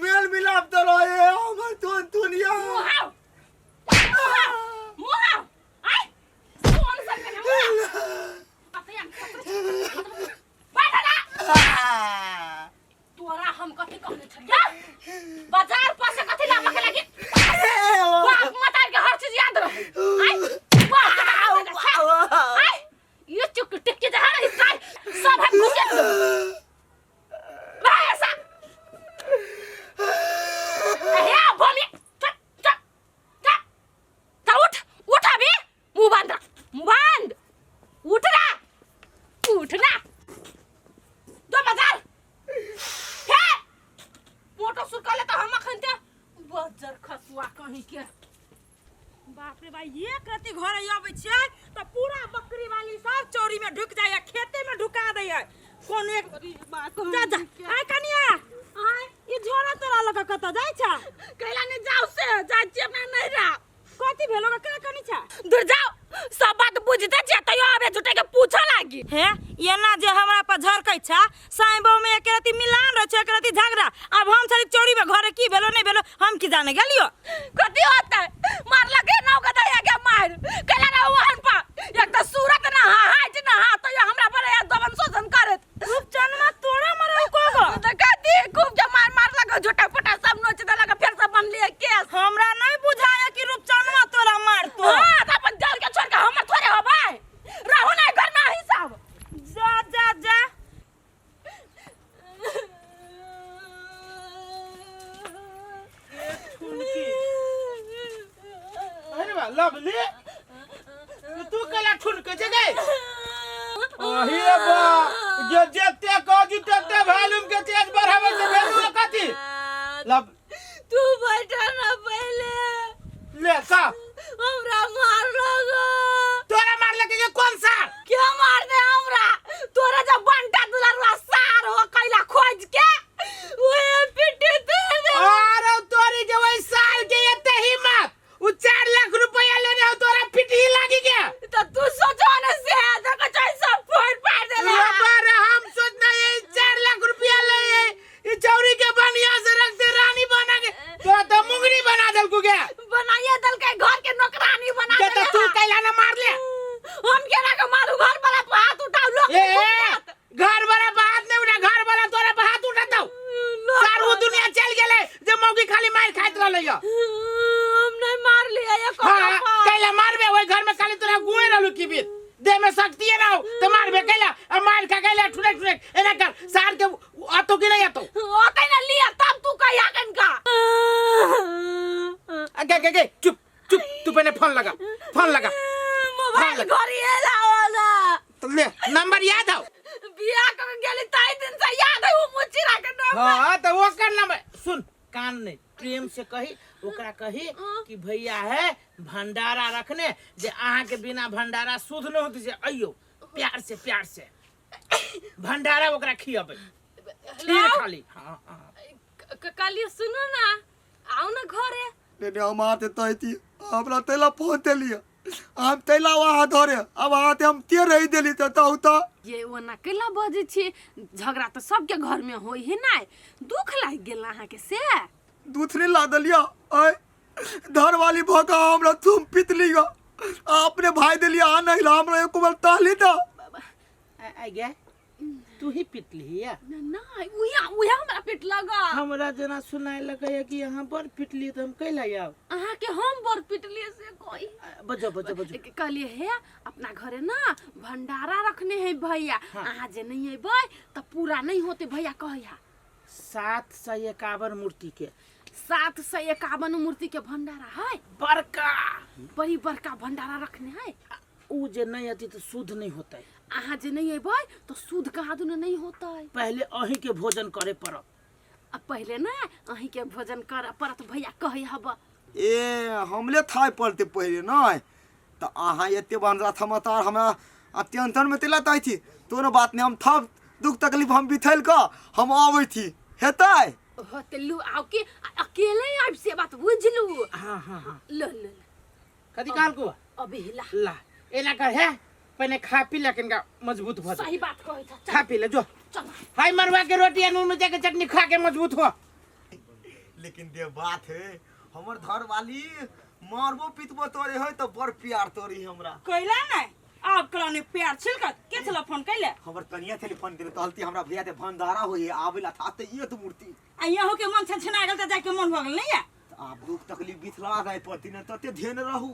C: मेल मिलाप तो रहे हमर तो दुनिया
B: मुहाव आय कौन सा के पतिया तोरा हम कथी कहने छलिया बाजार पास कथी लाबा के लगी बाप मत के हर चीज याद रहे आय ये चुक टिक के जहां इसका सब हम घुसे भाई ऐसा हे भूमि चल उठ अभी मुंह बांध उठ ना दो बाजार हे मोटो सुरका ले तो हम खनते बजर खसुआ कहीं के बाप रे भाई ये कति घर आबै छै त पूरा बकरी वाली सब चोरी में ढुक जाय खेते में ढुका दै है कोन एक जा आय कनिया आय ई झोरा तोरा लगा कत जाय छ कैला ने जाऊ से जाय छी अपना नैरा कथि भेलो का कनी छ दूर जाओ सब बात बुझते छ त यो आबे झुटे के पूछो लागी हे ये ना जे हमरा पर झरकै छ साईबो में एक रति मिलान रह छ एक रति झगड़ा अब हम सारी चोरी में घरे की भेलो नहीं भेलो हम की जाने गेलियो कथि होता मार लगे नौ का दया के मार कैला ना वहन पा एक त सूरत ना हाज ना तो ये हमरा पर या दबन शोषण करत खूब जन्म तोरा मरे को गो त कथि खूब जे मार लगे झोटा फटा सब नोच दे लगे फिर से बन लिए केस हमरा नहीं बुझाया कि रूपचंदवा तोरा मार तो हां त अपन जल के छोड़ के हम थोड़े होबै रहू नहीं घर में हिसाब जा
A: अरे बा लवली तू कला ठुन के जगे अहिए बा जे जते काजी तते वॉल्यूम के तेज बढ़ावे से भेलू कथि लब
B: तू बैठा ना पहले
A: ले का
B: हमरा मार लगा
A: तोरा मार लगे ये कौन सा
B: क्या मार दे हमरा तोरा
A: के आतो कि नहीं आतो
B: ओते ना लिया तब तू कहिया कनका
A: गे चुप चुप तू पहले फोन लगा
B: मोबाइल घरी लावाला
A: तो ले नंबर याद हो
B: बिया कर गेली ताई दिन से याद है वो मुचिरा के नाम
A: हां तो वो कर नंबर सुन कान नहीं प्रेम से कही ओकरा कही कि भैया है भंडारा रखने जे आहा के बिना भंडारा शुद्ध न होती से अइयो प्यार से भंडारा ओकरा खियाबे ठीक खाली हां
B: काली सुनो ना आओ ना घरे
C: ने हम आते तैती हमरा तेला फोन देलिए हम तेला वहाँ धरे अब आते हम ते रही देली तो
G: ये ओना केला बजे छी झगड़ा तो सबके घर में होई है ना दुख लाग गेल अहाँ के से
C: दूसरे ला दलिया आय धर वाली भोका हमरा तुम पितली गो अपने भाई दलिया आ नहीं ला हमरा एको बार ताली दा
A: आ गया तू ही पिटली है
G: ना उया हमरा पेट लगा
A: हमरा जना सुनाए लगे कि यहाँ पर पिटली तो हम कैला आव
G: अहाँ के हम बर पिटलिए से कोई
A: बजो
G: कहलिए हे अपना घरे ना भंडारा रखने है भैया अहाँ जे नहीं अबै त पूरा नहीं होते भैया कहया
A: 751 मूर्ति के
G: 751 मूर्ति के भंडारा है
A: बड़का
G: बड़ी बड़का भंडारा रखने है
A: उ जे नहीं आती तो शुद्ध नहीं होता है
G: अहाँ जे नहीं अबै तो शुद्ध कहाँ दुन नहीं होता है
A: पहले अही के भोजन करे पड़ो
G: अब पहले ना अही के भोजन कर परत भैया कहे हब
C: ए हमले थाय पड़ते पहले नहीं तो आहा एते बनरा थमतार हमरा टेंशन में तिला ताई थी तोनो बात नहीं हम थब दुख तकलीफ हम बिथल का हम आवे थी हेताय
G: होतलू आओ के अकेले आब से बात बुझलू
A: हां
G: ल
A: कदी काल को
G: अबे
A: ला एना कर है पहले खा पी लेकिन का मजबूत हो
G: सही बात कहै छ
A: खा पी ले जो
G: चल
A: हाय मरवा के रोटी और नून में के चटनी खा के मजबूत हो
C: लेकिन दे बात है हमर घर वाली मारबो पिटबो तोरे है तो बड़ प्यार तोरी हमरा
B: कइला नहीं आप कलाने प्यार छिलकत के चला फोन कइले
C: हमर कनिया टेलीफोन दे तहलती हमरा भैया दे भंडारा होई आवेला था ते ये तो मूर्ति
B: आ यहाँ के मन छछना गेल त जाके मन भगल नहीं है
C: आप दुख तकलीफ बिथला गए पड़ती न तते ध्यान रहू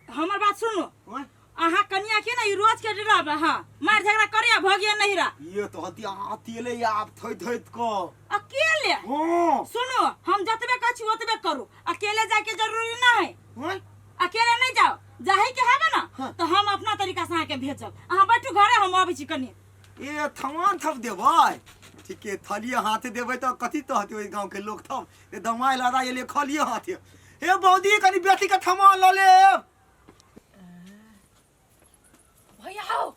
B: हमर बात सुनो
C: हैं?
B: आहा कन्या के ना ई रोज के डराब हां मार झगड़ा करिया भगिया नहीं रा
C: ये तो हती आतीले आप थैत को
B: अकेले
C: हां
B: सुनो हम जतबे कछु ओतबे करू अकेले जाके जरूरी ना है
C: हैं?
B: अकेले नहीं जाओ जाही के हेबे ना तो हम अपना तरीका से आके भेजब अहाँ बैठू घरे हम आबै छी कन्या
C: ए थमान थप देबै ठीक है थलिए हाथे देबै तो कथि तो हते ओइ गांव के लोग थप ए दमाई लादा ये ले खलिए हाथे हे बौदी कनी बेटी का थमान ल ले
G: भैया आओ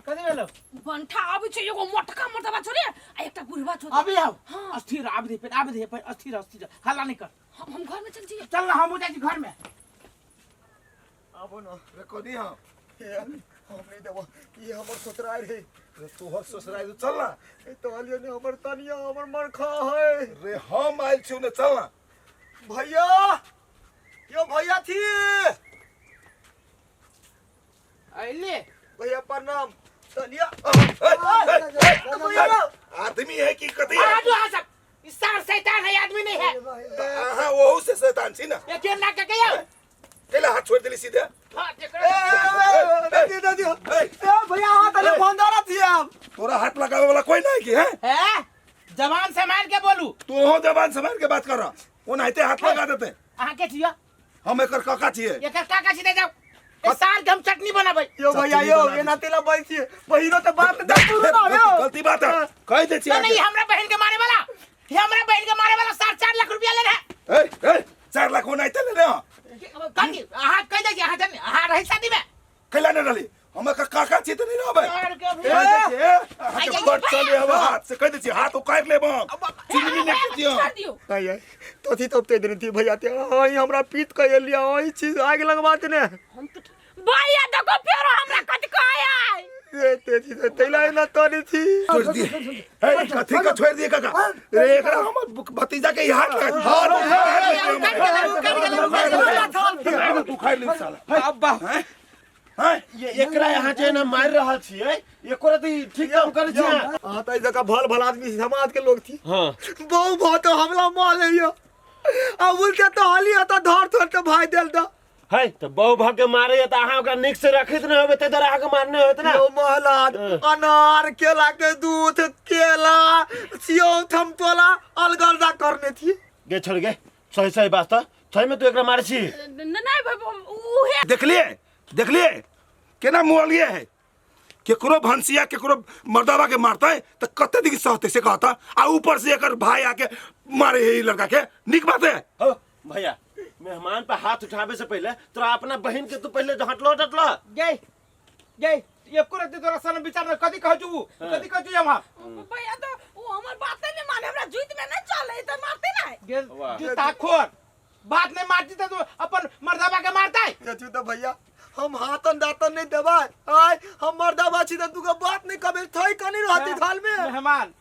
A: कदी भेलो
G: बंठा आबै छै एगो मोटका मोटका छोरी आ एकटा बुढ़वा छोरी
A: अभी आओ अस्थिर आब दे पे अस्थिर हल्ला नहीं कर
G: हम घर में चल जी
A: चल ना हम जाई घर में
C: अब न
D: रे कदी हां
C: हम नहीं देबो ये हमर ससुराल है
D: रे तोहर ससुराल तू चल ना
C: ए तहलिए ने हमर तनिया हमर मन खा है
D: रे हम आइल छी ने चल ना
C: भैया यो भैया थी
A: आइले
C: भैया प्रणाम तनिया
D: आदमी है कि कदी
A: आजू आ सब इस सार शैतान है आदमी नहीं है
D: हां वो से शैतान छी ना
A: ये के ना के गया
D: केला हाथ छोड़ देली सीधे
A: हां
C: दे भैया हाथ ले भंडारा थी आप
D: तोरा हाथ लगावे वाला कोई नहीं की है
A: जवान संभाल के बोलू
D: तू हो जबान संभाल के बात कर रहा वो नाइते हाथ लगा देते
A: अहाँ के छियो
D: हम एकर काका छिए
A: एकर काका सीधे जाओ ए साल के हम चटनी बनाबै
C: यो भैया यो ये ना तेला बैठी बहिनो तो बात दे तू ना यो
D: गलती बात है कह दे छी
A: नहीं हमरा बहन के मारे वाला ये हमरा बहन के मारे वाला 4.5 लाख रुपया ले रहा
D: ए 4 लाख वो नाइते ले रहा
A: काकी हां कह दे हां जन हां रही शादी में
D: कैला न डाली हम एकर काका छी त नहीं रहबे
A: यार के
D: हाथ बट चले अब हाथ से कह दे छी हाथ उकाट लेब चिमनी ने दियो
G: कर दियो
C: आई आई तो थी तब ते दिन थी भैया ते आई हमरा पीत कह लिया आई चीज आग लगवात ने
G: हम तो भैया देखो फेरो हमरा कत कहै
C: ए ते थी तेला ना तोरी थी
D: छोड़ दिए ए कथी का छोड़ दिए काका रे एकरा हम भतीजा के हाथ हाथ तू खाइ ले साला
E: अब्बा ये एकरा यहाँ जे ना मार रहल छियै एकोरा त ठीक काम करे छै
C: हां त जका भल भल आदमी समाज के लोग थी
E: हां
C: बहुत हमला मार लिया अब उनके तो हाली आता धर धर के भाई देल दा
E: है तो बहु भ के मारे त अहाँ ओकरा निक से रखित न होबे त अहाँ के मारने होत ना
C: यो महलाज अनार केला के दूध केला सेव थमतोला अलगलदा करने थी
E: गे छोड़ गे सही सही बात त सही में तू एकरा मारे छी
G: नहीं उहे
D: देखलिए केना मोलिए है केकरो भंसिया केकरो मर्दावा के मारता है तो कते दिन सहते से कहता आ ऊपर से एकर भाई आके मारे है लड़का के निक बात है
E: हो भैया मेहमान पे हाथ उठावे से पहले तोरा अपना बहन के तू पहले हटलो
A: गई गई ये करते तोरा सन विचार में कदी कहजू हम
B: भैया तो वो हमर बात नहीं माने हमरा जुइत में नहीं चले त मारते नहीं
E: वाह।
A: जूता खोर बात नहीं मारती तो तू अपन मर्दाबा के मारता है
C: कछु तो भैया हम हाथन दातन नहीं देबा आय हम मर्दाबा छी त तू का बात नहीं कबे थई कनी रहती थाल में
A: मेहमान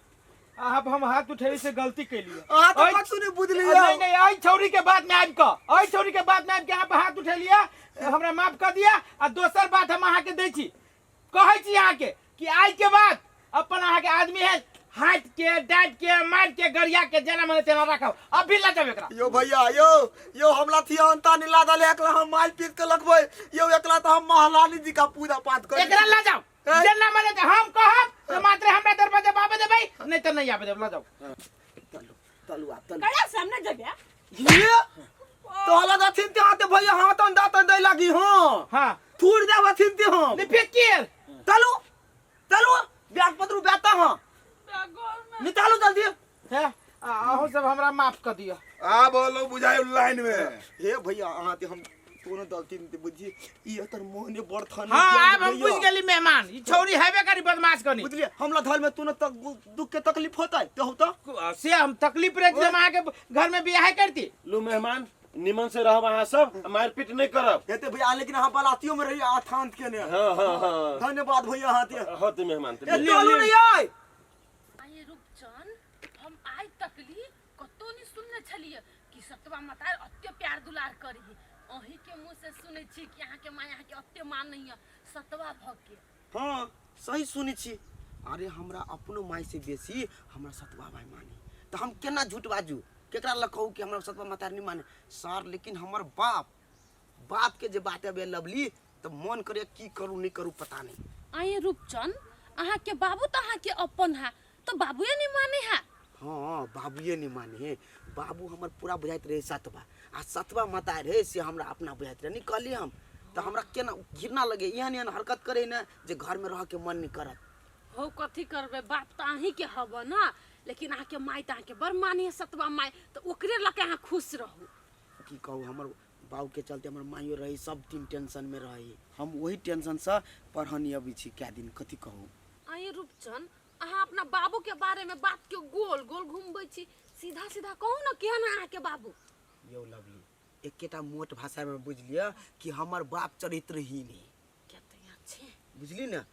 A: अब हम हाथ उठेली से गलती कैलिए
C: आ तो बात सुनी बुझली
A: नहीं आई छौरी के बात में आब क आई छौरी के बात में आब के यहाँ पे हाथ उठेलिए हमरा माफ कर दिया आ दोसर बात हम अहाँ के दै छी कहै छी अहाँ के कि आज के बाद अपन अहाँ के आदमी है हाथ के डांट के मार के गरिया के जना मने तेना रखब अब भी ला जाब एकरा
C: यो भैया यो हमला थी अंता नहीं ला दले एकला हम माल पीट के लगबै यो एकला तो हम महारानी जी का पूजा पाठ कर
A: एकरा ला जाओ जना मने ते हम कहब तो मात्र हमरा दरवाजे बाबे देबै नहीं तो नहीं आबे देब ला जाओ
C: तलु
B: कड़ा सामने जगह
C: ये तो हला दा थिन ते भैया हाथन दातन दे लागी हां
A: हां
C: थूर देवा थिन ते हम
A: नहीं फेंकिए
C: तलु ब्याज पत्रू बेटा हां निकालो जल्दी
A: है अहो सब हमरा माफ कर दियो
D: आ बोलो बुझाई लाइन में
C: हे भैया अहाँ ते हम कोनो गलती नहीं बुझी ई तर मोहने बड़ थाने
A: हां अब हम बुझ गेली मेहमान ई छौरी हेबे करी बदमाश कनी
C: बुझलिए हमला धल में तूने तक दुख के तकलीफ होता है कहू तो
A: से हम तकलीफ रे जब अहाँ के घर में बियाह करती
E: लो मेहमान निमन से रहब अहाँ सब मारपीट नहीं करब
C: कहते भैया लेकिन हम बलातियों में रही आथांत के ने
E: हां
C: धन्यवाद भैया हाथे
E: होते मेहमान
C: ए चलो नहीं आए
G: आये रुपचन हम आज तकली कतो नहीं सुनने छलिए कि सतवा माता अत्ते प्यार दुलार करी अही के मुंह से सुने छी कि यहाँ के माया के अत्ते मान नहीं है सतवा भके
C: हां सही सुनी छी अरे हमरा अपनो माई से बेसी हमरा सतवा भाई मानी तो हम केना झूठ बाजू केकरा ल कहू कि हमरा सतवा माता नहीं माने सर लेकिन हमर बाप के जे बात है लवली तो मन करे की करू नहीं करू पता नहीं
G: आये रूपचंद अहाँ के बाबू तो अहाँ के अपन है तो बाबूए नहीं माने है
C: हाँ बाबूए नहीं माने बाबू हमर पूरा बुझाइत रहे सतवा आ सतवा माता रहे से हमरा अपना बुझाइत रहे निकली हम तो हमरा केना घिरना लगे एहन हरकत करे ना जे घर में रह के मन नहीं करत
G: हो कथी करबे बाप तो अहीं के हब ना लेकिन अहाँ के माई तो अहाँ के बड़ मानी है सतवा माई तो ओकरे लके अहाँ खुश रहू
C: की कहू हमर बाबू के चलते हमर माइयो रही सब दिन टेंशन में रही हम वही टेंशन से पढ़नी अभी छी क्या दिन कथी कहू
G: आये रूपचंद अहाँ अपना बाबू के बारे में बात के गोल गोल घूमबै छी सीधा सीधा कहू ना केहन अहाँ के बाबू
C: यो लवली एकेटा मोट भाषा में बुझ लिया कि हमर बाप चरित्रहीन है
G: केते अच्छे
C: बुझली ना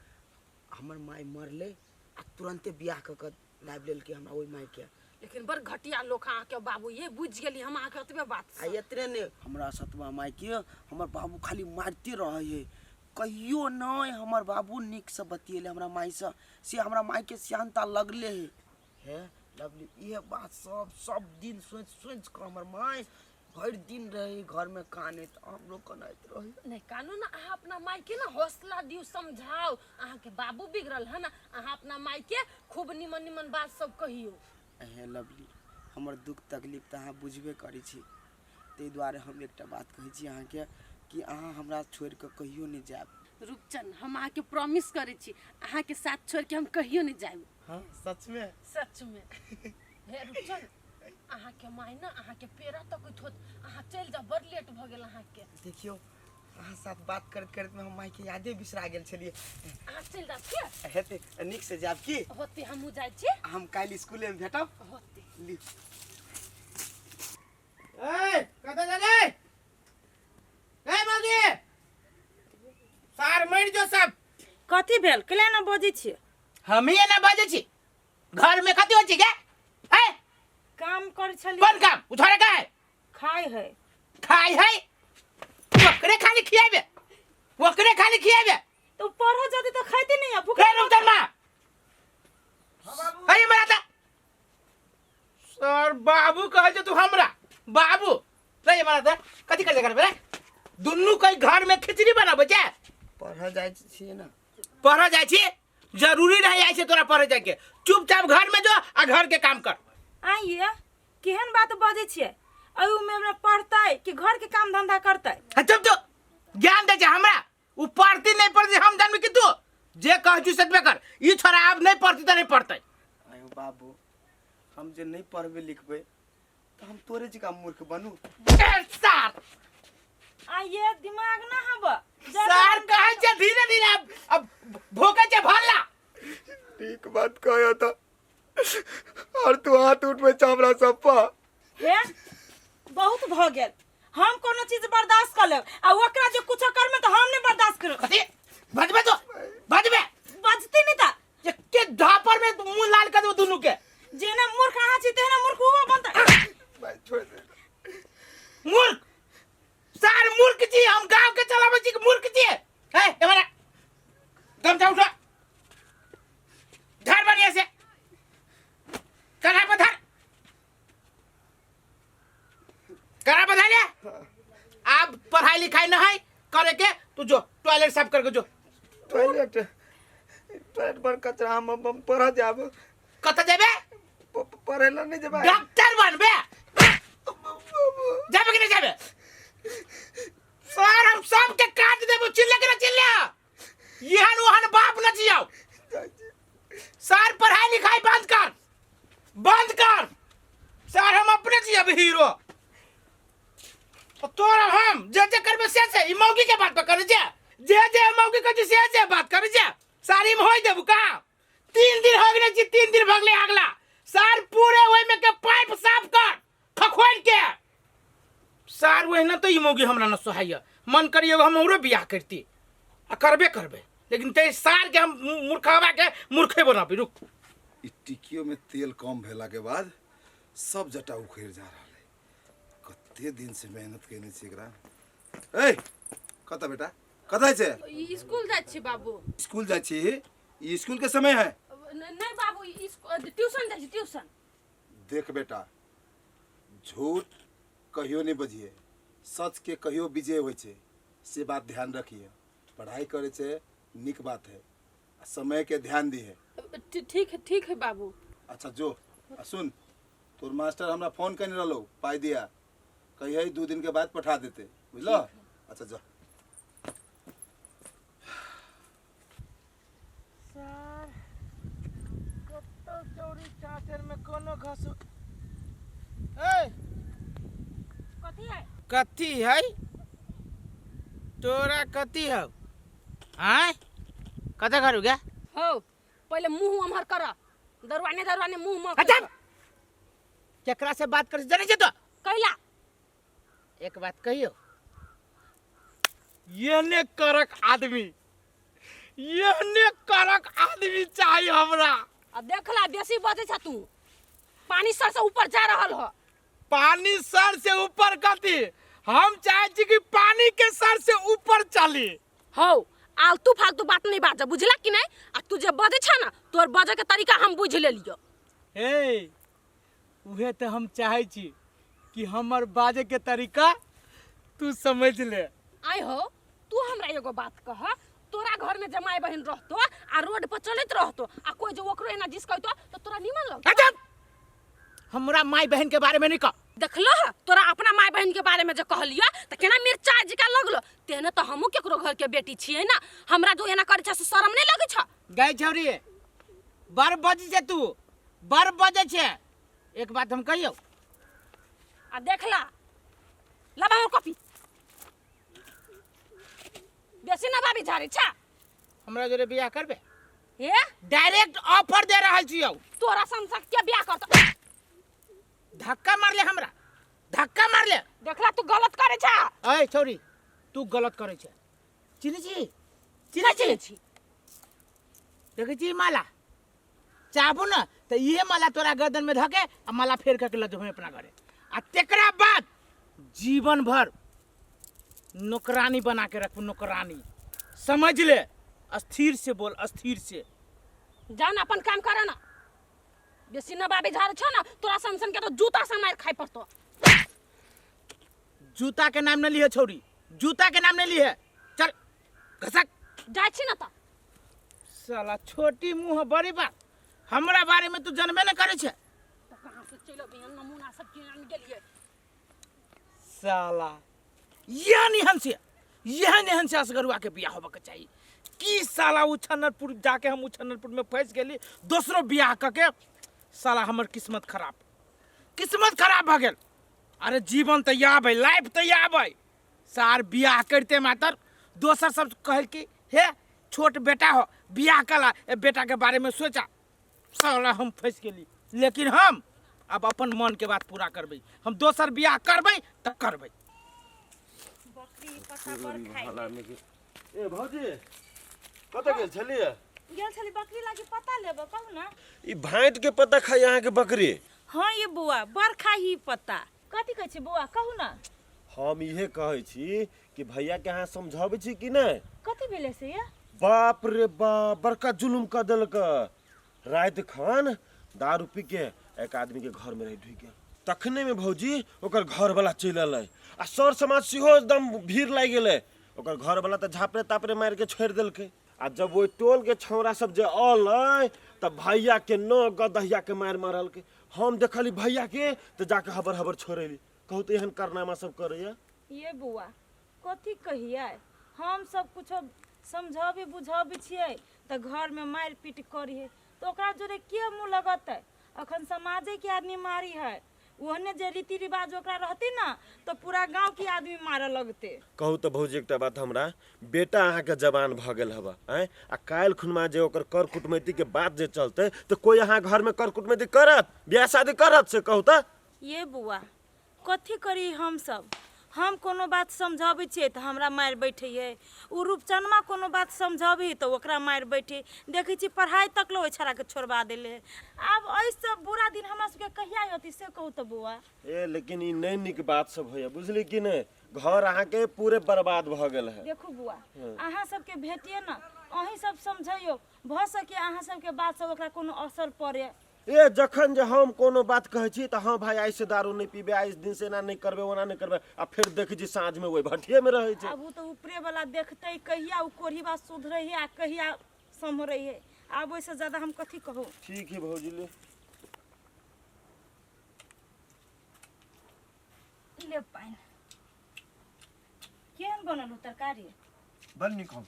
C: हमर माई मरले आ तुरंते बियाह क के लाइब लेल के हमरा ओई माई के
G: लेकिन बड़ घटिया लोग अहाँ के बाबू ये बुझ गेली हम अहाँ के ओतबे बात
C: आ एतरे ने हमरा सतवा माई के हमर बाबू खाली मारते रहे है कहियो नहीं हमर बाबू निक से बतिएले हमरा माई से हमरा माई के शांता लगले है लवली ये बात सब दिन सोच कर हमर माई हर दिन रही घर में काने तो हम लोग कनाइत रही
G: नहीं कानून अहाँ अपना माई के ना हौसला दियो समझाओ अहाँ के बाबू बिगड़ल है ना अहाँ अपना माई के खूब निमन निमन बात सब कहियो
C: हे लवली हमर दुख तकलीफ तो अहाँ बुझबे करी छी ते द्वारे हम एकटा बात कहै छी अहाँ के कि अहाँ हमरा छोड़ के कहियो नहीं जाब
G: रूपचंद हम अहाँ के प्रॉमिस करे छी अहाँ के साथ छोड़ के हम कहियो नहीं जाब
C: हां सच में
G: हे रूपचंद अहाँ के माई ना अहाँ के पेरा तक होत अहाँ चल जा बड़ लेट भ गेल अहाँ के
C: देखियो अहाँ साथ बात करत में हम माई के यादे बिसरा गेल छलिए
G: अहाँ चल जा के
C: हेते निक से जाब की
G: होते हमहू जाय छी
C: हम काल स्कूल में भेटब
G: होते
C: ली
A: ए कत जाले ए मौगी सार मर जो सब
B: कथी भेल केला ना बजै छी
A: हम ही ना बाजे छी घर में कथी हो छी के है
B: काम कर छली
A: कौन काम उठारे का है
B: खाई है
A: ओकरे खाली खियाबे
B: तो पढ़ो जदी तो खाइते नहीं है भूख
A: रे रुक मां अरे मरा था सर बाबू कह जे तू हमरा बाबू रे मरा था कथी कर रे दुनू कई घर में खिचड़ी बनाबे छै
C: पढ़ जाए छिए ना
A: पढ़ जाय छी जरूरी नहीं आई छै तोरा पढ़ जाय के चुपचाप घर में जो आ घर के काम कर
B: आइए केहन बात बजे छिए अयु में हमरा पढ़तै कि घर के काम धंधा करतै
A: चुप तो ज्ञान दे छै हमरा उ पढ़ती नहीं पढ़ती हम जानबे कि तू जे कह छु सतबे कर ई छोरा अब नहीं पढ़ती त नहीं पढ़तै
C: आयो बाबू हम जे नहीं पढ़बे लिखबे तो हम तोरे जी का मूर्ख बनू
A: सर
B: आइए दिमाग ना हब
A: सर कहे छै धीरे धीरे अब भोके छै भल्ला
D: ठीक बात कहया था और तू हाथ उठ में चामड़ा सब पा
B: हे बहुत भ गेल हम कोनो चीज बर्दाश्त कर लेब आ ओकरा जे कुछ करमे त हम नहीं बर्दाश्त करब
A: कथी बजबे तो बजबे
B: बजती नहीं ता
A: जे के धापर में मुंह लाल कर दो दोनों के
B: जेना मूर्ख अहाँ छी तेना मूर्ख हुआ बनता
D: भाई छोड़ दे
A: मूर्ख सर मूर्ख छी हम गांव के चलावे छी मूर्ख छी है एमरा गमछा उठा धर बढ़िया से करा बधर करा बधर ले अब पढ़ाई लिखाई न है करे के तू जो टॉयलेट साफ करके जो
C: टॉयलेट टॉयलेट पर कचरा हम पढ़ जाब
A: कत जेबे
C: पढ़ेला नहीं जब
A: डॉक्टर बनबे जाबे कि नहीं जाबे सर हम सब के काट देबो चिल्ले के चिल्ले यहन वहन बाप न जियो सर पढ़ाई लिखाई बंद कर सर हम अपने जी अब हीरो तोरा हम जे करबे से ई मौगी के बात पर करे जे मौगी के से बात करे सारी में होई देबू का 3 दिन हो गेले जी 3 दिन भगले अगला सर पूरे ओइ में के पाइप साफ कर खखोल के सर वही ना तो ई मौगी हमरा न सोहाय मन करियो हम औरो बियाह करती आ करबे लेकिन ते सार के हम मूर्खवा के मूर्खे बनाबी रुक
D: ई टिकियो में तेल कम भेला के बाद सब जटा उखड़ जा रहा है कते दिन से मेहनत केने छी एकरा ए कता बेटा कता छै
G: स्कूल जाय छी बाबू
D: स्कूल जा छी ई स्कूल के समय है
G: नहीं बाबू ट्यूशन जाय छी ट्यूशन
D: देख बेटा झूठ कहियो नहीं बजिए सच के कहियो विजय होय छै से बात ध्यान रखिए पढ़ाई करे छै निक बात है समय के ध्यान दिए
G: ठीक है बाबू
D: अच्छा जो सुन तोर मास्टर हमरा फोन करने रहलो पाई दिया कहिए 2 दिन के बाद पठा देते बुझलो अच्छा जा
A: सर कत्तो चौरी चाचर में कोनो घसो ए कथी है तोरा कथी है आय कते करू गे
G: हो पहले मुंह अमहर कर दरवाने मुंह में
A: अच्छा केकरा से बात कर जाने छै तो
G: कैला
A: एक बात कहियो ये ने करक आदमी चाहिए हमरा
G: अब देखला बेसी बजे छ तू पानी सर से ऊपर जा रहल हो
A: पानी सर से ऊपर कथी हम चाहे छी कि पानी के सर से ऊपर चली
G: हो आलतू फालतू बात नहीं बाज बुझला कि नहीं आ तू जे बजे छ ना तोर बजे के तरीका हम बुझ ले लियो
A: हे उहे तो हम चाहे छी कि हमर बाजे के तरीका तू समझ ले
G: आई हो तू हमरा एगो बात कह तोरा घर में जमाई बहन रहतो आ रोड पर चलत रहतो आ कोई जो ओकरो एना जिसकैतो तो तोरा निमन लग
A: अच्छा हमरा माई बहन के बारे में नहीं कह
G: देखलो तोरा अपना माई बहन के बारे में जो कहलियो त केना मिर्चा जिका लगलो तेने तो हमहू केकरो घर के बेटी छियै ना हमरा जो एना करे छ से शरम नहीं लगे छ
A: गई छौरी बार बजे छे तू बार बजे छे एक बात हम कहियो
G: आ देखला लबा मोर कॉपी बेसी ना बाबी झाड़ी छ
A: हमरा जोरे बियाह करबे
G: हे
A: डायरेक्ट ऑफर दे रहल छियौ
G: तोरा संसक के बियाह करतो
A: धक्का मार ले हमरा धक्का मार ले
G: देखला तू गलत करे छ
A: ए छौरी तू गलत करे छे चिनी छी
G: चिनी छी
A: देखे छी माला चाहबो ना तो ये माला तोरा गर्दन में धके आ माला फेर के ल जेबे अपना घरे आ तेकरा बाद जीवन भर नौकरानी बना के रखू नौकरानी समझ ले अस्थिर से बोल अस्थिर से
G: जान अपन काम करे ना बेसी ना बाबी झाड़ छ ना तोरा संसन के तो जूता से मार खाई पड़तो
A: जूता के नाम न लिहे छौरी जूता के नाम नहीं लिए चल घसक।
G: जाइ छी न त
A: साला छोटी मुंह बड़ी बात, हमरा बारे में तू जानबे न करे छे।
G: त कहां से चलि अबियन नमूना सब के आन गेलिए।
A: साला यह निहन से असगरुआ के बियाह होबे के चाहिए कि साला उछनरपुर जाके हम उछनरपुर में फंस गेली, दूसरो बियाह करके साला हमर किस्मत खराब भ गेल। अरे जीवन तो याब है, लाइफ तो याब है। सार बियाह करते मातर दोसर सब कहल कि हे छोट बेटा हो बियाह कला, बेटा के बारे में सोचा। साला हम फंस गेली, लेकिन हम अब अपन मन के बात पूरा करबै। हम दोसर बियाह करबै त करबै।
B: बकरी पत्ता पर खाइ
E: ए भौजी कतऽ गेल छलिए?
B: गेल छली बकरी लागी पता लेब कहू ना।
E: ई भांट के पत्ता खाई अहाँ के बकरी?
B: हाँ ये बुआ बड़ खाही पत्ता। कथी कहै छी बुआ कहू ना।
E: हम इहे कहै छी कि भैया के अहाँ समझाबै छी कि नहीं?
B: कथी भेले से ये?
E: बाप रे बाप बड़का जुलुम कर देलक। रात खान दारू पी के एक आदमी के घर में रह ढुक गया। तखने में भौजी ओकर घर वाला चल अलै आ सर समाज सेहो एकदम भीड़ लाग गेलै। ओकर घर वाला तो झापरे तापरे मार के छोड़ देलकै। आ जब वो टोल के छौरा सब जे अलै तब भैया के न गदहिया के मार मारलकै। हम देखली भैया के तो जाके हबर हबर छोड़ेली। कहू तो एहन कारनामा सब करैया।
B: ये बुआ कथी कहिए, हम सब कुछ समझाबे बुझाबे छियै त घर में मार पीट करिए तो ओकरा जोरे के मुंह लगतै। अखन समाजे के आदमी मारी है, ओहने जे रीति रिवाज ओकरा रहती ना तो पूरा गांव के आदमी मारे लगते।
E: कहू तो भौजी एकटा बात हमरा, बेटा अहाँ के जवान भ गेल हवा हैं आ काल खुनमा जे ओकर कर कुटमैती के बात जे चलते तो कोई अहाँ घर में कर कुटमैती करत, बियाह शादी करत से कहू त?
B: ये बुआ कथी करी हम सब, हम कोनो बात समझाबै छियै तो हमरा मार बैठे है। उ रूपचनमा कोनो बात समझाबी तो ओकरा मार बैठे। देखै छी पढ़ाई तक लो छड़ा के छोड़वा देले। अब ऐसे बुरा दिन हमरा सबके कहिया होती से कहू तो बुआ।
E: ए लेकिन ई नहीं निक बात सब होया, बुझली कि नहीं? घर अहाँ के पूरे बर्बाद भ गेल है।
B: देखू बुआ अहाँ सबके भेटिए ना, अहीं सब समझैयो, भ सके अहाँ सबके बात सब ओकरा कोनो असर पड़े।
E: ए जखन जे हम कोनो बात कहै छी त हाँ भाई आई से दारू नहीं पीबे, आई दिन से ना नहीं करबे, ओना नहीं करबे, आ फिर देखै छी साँझ में वही भटिये में रहै छै।
B: अब उ तो ऊपरे वाला देखते कहिया उ कोढ़ी बात सुधरै है आ कहिया संभरै है। अब ओइसे ज्यादा हम कथी कहू।
E: ठीक है भौजी ले
B: ले पाइन केहन बनल हो तरकारी?
C: बड़ नीक हम।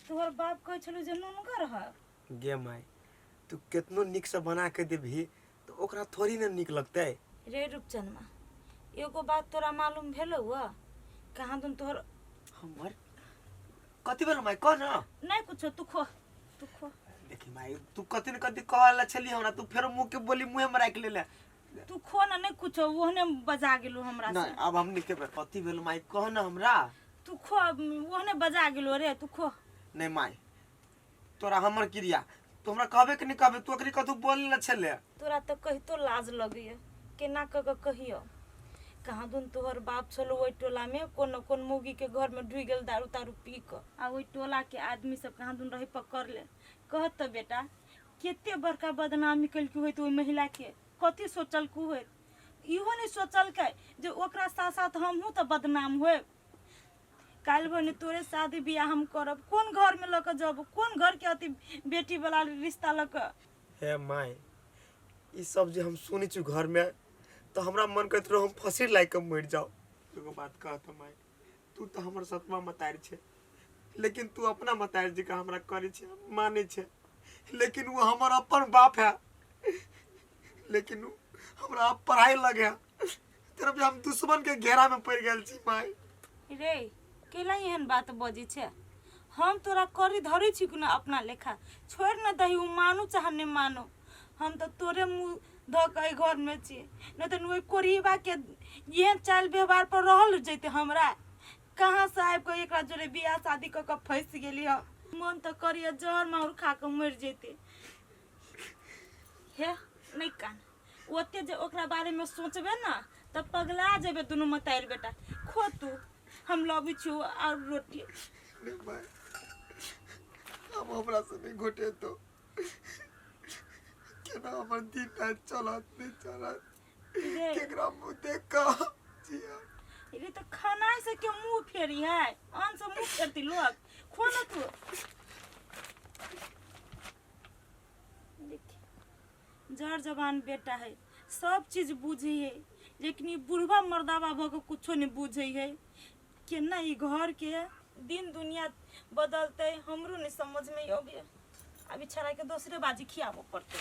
B: तोहर बाप कहै छलु जे नुनगर ह।
C: गे माय तू कितनो निक से बना के देबही तो ओकरा थोड़ी ना निक लगतै।
B: रे रूपचनमा एगो बात तोरा मालूम भेलौ ह? कहाँ दुन तोहर
C: हमर कथी भेल माय कह ना।
B: नहीं कुछ तू खो
C: देखी माय तू कथी न कथी कहला छली हमरा, तू फेर मुंह के बोली मुंह में राख लेले।
B: तू खो ना, नहीं कुछ ओहने बजा गेलु हमरा
C: ना
B: से।
C: अब हम निके कथी भेल माय कह ना हमरा।
B: तू खो ओहने बजा गेलु रे तू खो।
C: नहीं माय तोरा हमर क्रिया तो हमरा कहबे कि नहीं कहबे, तू ओकरी कथू बोल न छले।
B: तोरा तो कहितो लाज लगैए, केना क के कहियो। कहाँ दुन तोहर बाप छलो ओइ टोला में कोन मौगी के घर में ढुई गेल दारू तारू पी क। आ ओइ टोला के आदमी सब कहाँ दुन रही पकड़ ले। कहत तो बेटा केते बड़का बदनामी कलकु होइत ओइ महिला के, कथी सोचल कु होइत। इहो नहीं सोचल के जे ओकरा साथ साथ हमहू तो बदनाम होए। काल बने तोरे शादी बियाह हम करब, कौन घर में लक जब, कौन घर के अति बेटी वाला रिश्ता लक।
C: हे माय ई सब जे हम सुनै छी घर में तो हमरा मन करत रहो हम फंसी लाग के मर जाओ। एगो बात कहत माय, तू तो हमर सतमा मतार छे, लेकिन तू अपना मतार जी का हमरा करे छे माने छे, लेकिन वो हमर अपन बाप है। लेकिन हमरा अब पढ़ाई लगे तरफ हम दुश्मन के घेरा में पड़ गेल छी माय।
B: रे केला एहन बात बजी छे, हम तोरा करी धरी छी ना अपना लेखा, छोड़ न दही उ मानू चाहे नहीं मानो। हम तो तोरे मुंह ध के घर में छी, न तो ओइ कोरीबा के ये चाल व्यवहार पर रहल जैते हमरा। कहां से आब के एकरा जोरे बियाह शादी क के फंस गेली ह। मन तो करिया जहर मार खा के मर जैते। हे नहीं कान ओते जे ओकरा बारे में सोचबे ना तब पगला जेबे दुनु मताइर बेटा। खो तू हम लबी छु और रोटी।
C: नहीं भाई अब हमरा से नहीं घोटे तो केना हमर दिन रात चलत नहीं चलत,
B: रे
C: केकरा मुंह देख का जिया।
B: ये तो खाना से के मुंह फेरी है, आन से मुंह फेरती लोग। खो ना तू। देखिए, जड़ जवान बेटा है, सब चीज बुझे है, लेकिन ये बुढ़वा मर्दावा भग कुछो नहीं बुझे है। केना ई घर के दिन दुनिया बदलते हमरो नहीं समझ में आवे। अभी छड़ा के दूसरे बाजी खियाबो पड़ते।